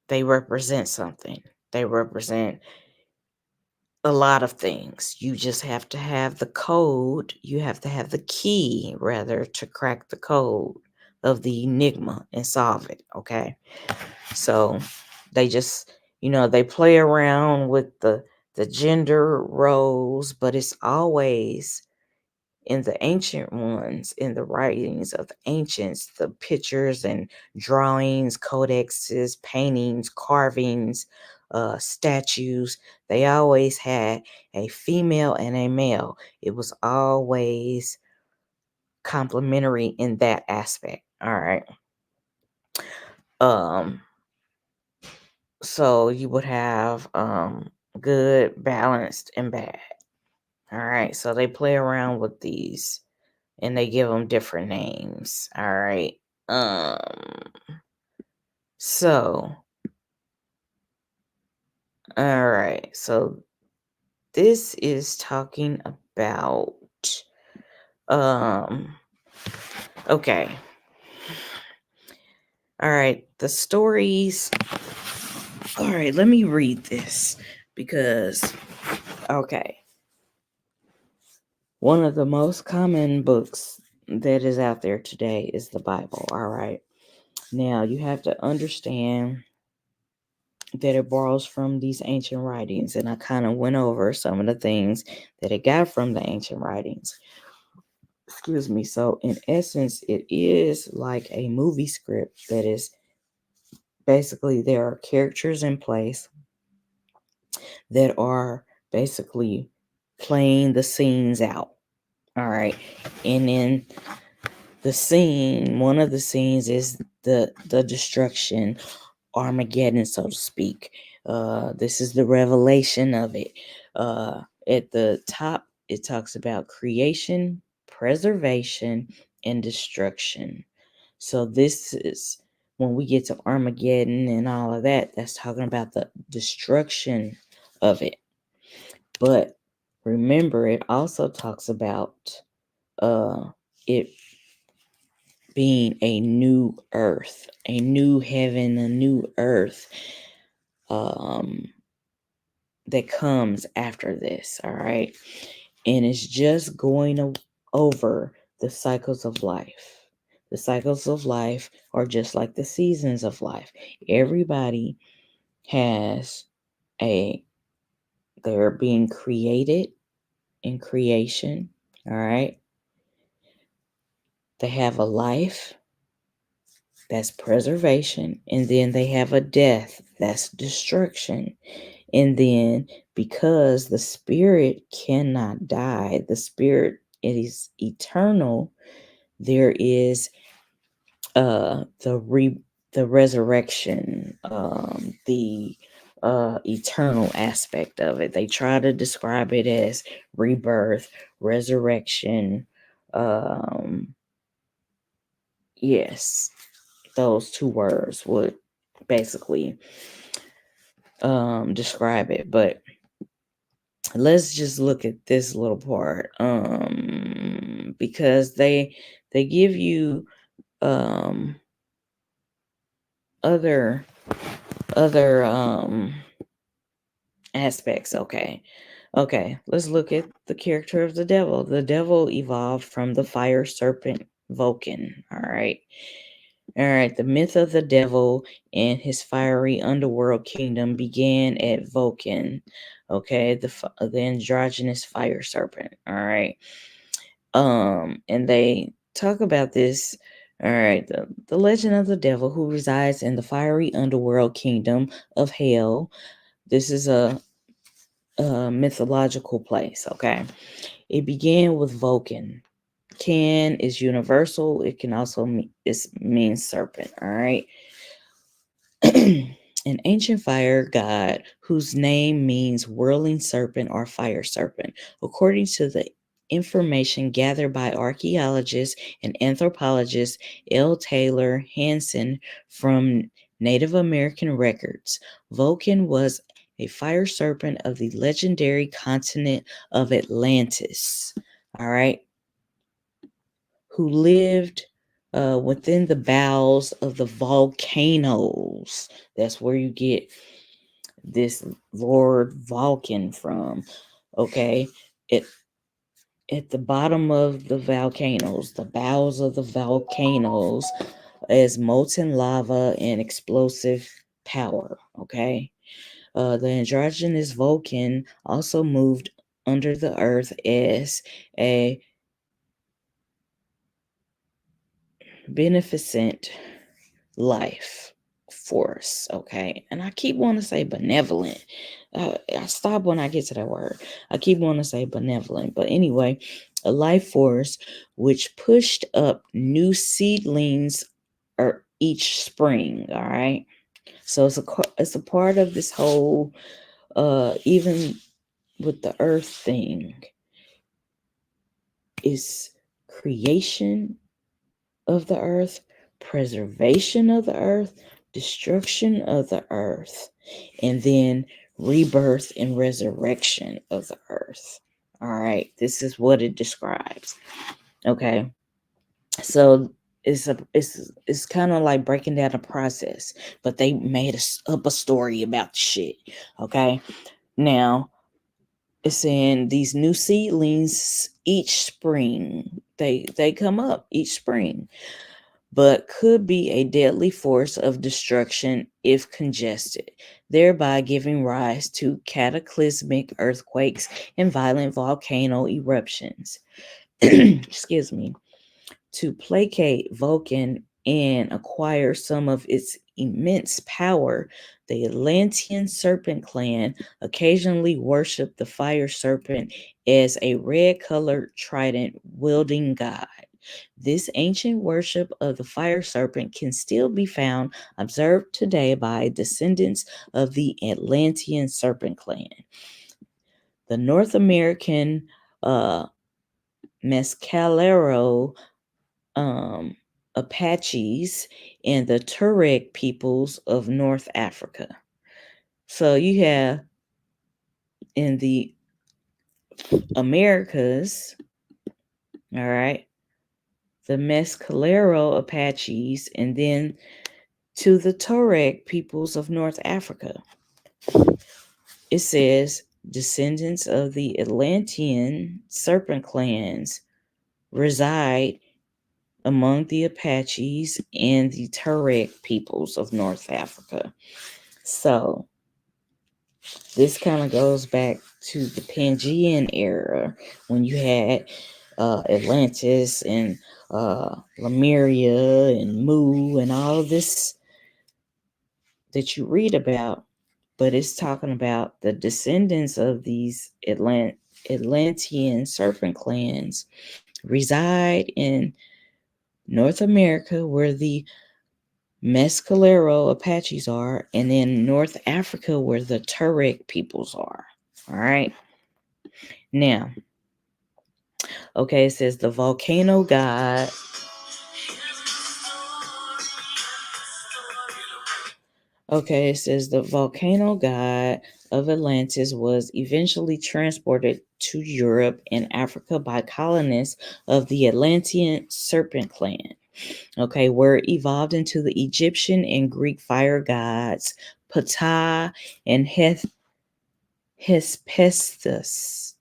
They represent something. They represent a lot of things. You just have to have the code. You have to have the key, rather, to crack the code of the enigma and solve it. Okay. So they just, they play around with the gender roles, but it's always in the ancient ones, in the writings of the ancients, the pictures and drawings, codexes, paintings, carvings, statues, they always had a female and a male. It was always complementary in that aspect. All right. So you would have good, balanced, and bad. All right. So they play around with these and they give them different names. All right. So, all right. So this is talking about, okay. All right. The stories. All right. Let me read this because, okay. One of the most common books that is out there today is the Bible. All right. Now, you have to understand that it borrows from these ancient writings, and I kind of went over some of the things that it got from the ancient writings. Excuse me. So, in essence, it is like a movie script that is basically there are characters in place that are basically playing the scenes out. All right. And then one of the scenes is the destruction, Armageddon, so to speak. This is the revelation of it. At the top, it talks about creation, preservation, and destruction. So this is when we get to Armageddon and all of that, that's talking about the destruction of it. But remember, it also talks about it being a new earth, a new heaven, a new earth that comes after this. All right. And it's just going over the cycles of life. The cycles of life are just like the seasons of life. Everybody has they're being created in creation. All right. They have a life That's preservation. And then they have a death. That's destruction. And then because the spirit cannot die, the spirit is eternal, there is the resurrection, the eternal aspect of it. They try to describe it as rebirth, resurrection. Yes, those two words would basically describe it. But let's just look at this little part, because they give you other aspects. Okay, let's look at the character of the devil. The devil evolved from the fire serpent Vulcan. All right, the myth of the devil and his fiery underworld kingdom began at Vulcan. Okay, the androgynous fire serpent. All right, and they talk about this. All right, the legend of the devil who resides in the fiery underworld kingdom of hell. This is a mythological place. Okay, it began with Vulcan. Can is universal. It can also mean serpent. All right. An ancient fire god whose name means whirling serpent or fire serpent. According to the information gathered by archaeologist and anthropologist L. Taylor Hansen from Native American records, Vulcan was a fire serpent of the legendary continent of Atlantis. All right. Who lived within the bowels of the volcanoes. That's where you get this Lord Vulcan from. Okay. At the bottom of the volcanoes, the bowels of the volcanoes, as molten lava and explosive power. Okay. The androgynous Vulcan also moved under the earth as a beneficent life force. Okay. And I keep wanting to say benevolent. I stop when I get to that word. I keep wanting to say benevolent. But anyway, a life force which pushed up new seedlings each spring. All right. So it's a part of this whole even with the earth thing is creation of the earth, preservation of the earth, destruction of the earth, and then rebirth and resurrection of the earth. All right, this is what it describes. Okay, so it's kind of like breaking down a process, but they made up a story about the shit. Okay, now it's saying these new seedlings each spring. They come up each spring, but could be a deadly force of destruction if congested, thereby giving rise to cataclysmic earthquakes and violent volcano eruptions. Excuse me. To placate Vulcan and acquire some of its immense power, the Atlantean serpent clan occasionally worshiped the fire serpent as a red-colored trident wielding god. This ancient worship of the fire serpent can still be found observed today by descendants of the Atlantean serpent clan. The North American Mescalero Apaches and the Tuareg peoples of North Africa. So you have in the Americas, all right, the Mescalero Apaches, and then to the Tuareg peoples of North Africa. It says descendants of the Atlantean serpent clans reside among the Apaches and the Tuareg peoples of North Africa. So this kind of goes back to the Pangean era when you had Atlantis and Lemuria and Mu and all of this that you read about, but it's talking about the descendants of these Atlantean serpent clans reside in North America, where the Mescalero Apaches are, and in North Africa, where the Tuareg peoples are. All right. Now, okay, it says the volcano god. Okay, it says the volcano god of Atlantis was eventually transported to Europe and Africa by colonists of the Atlantean serpent clan. Okay, where it evolved into the Egyptian and Greek fire gods Ptah and Hesperus,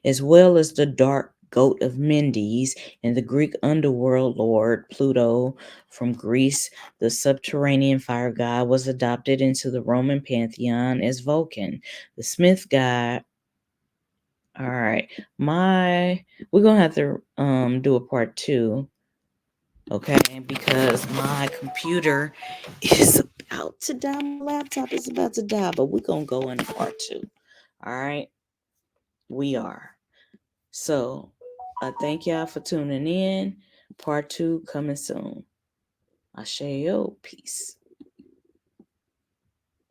as well as the dark goat of Mendes and the Greek underworld lord Pluto. From Greece, the subterranean fire god was adopted into the Roman pantheon as Vulcan. The smith god. All right, we're gonna have to do a part 2. Okay, because my computer is about to die. My laptop is about to die, but we're going to go into part 2. All right, we are. So, I thank y'all for tuning in. Part 2 coming soon. Ashayo, peace.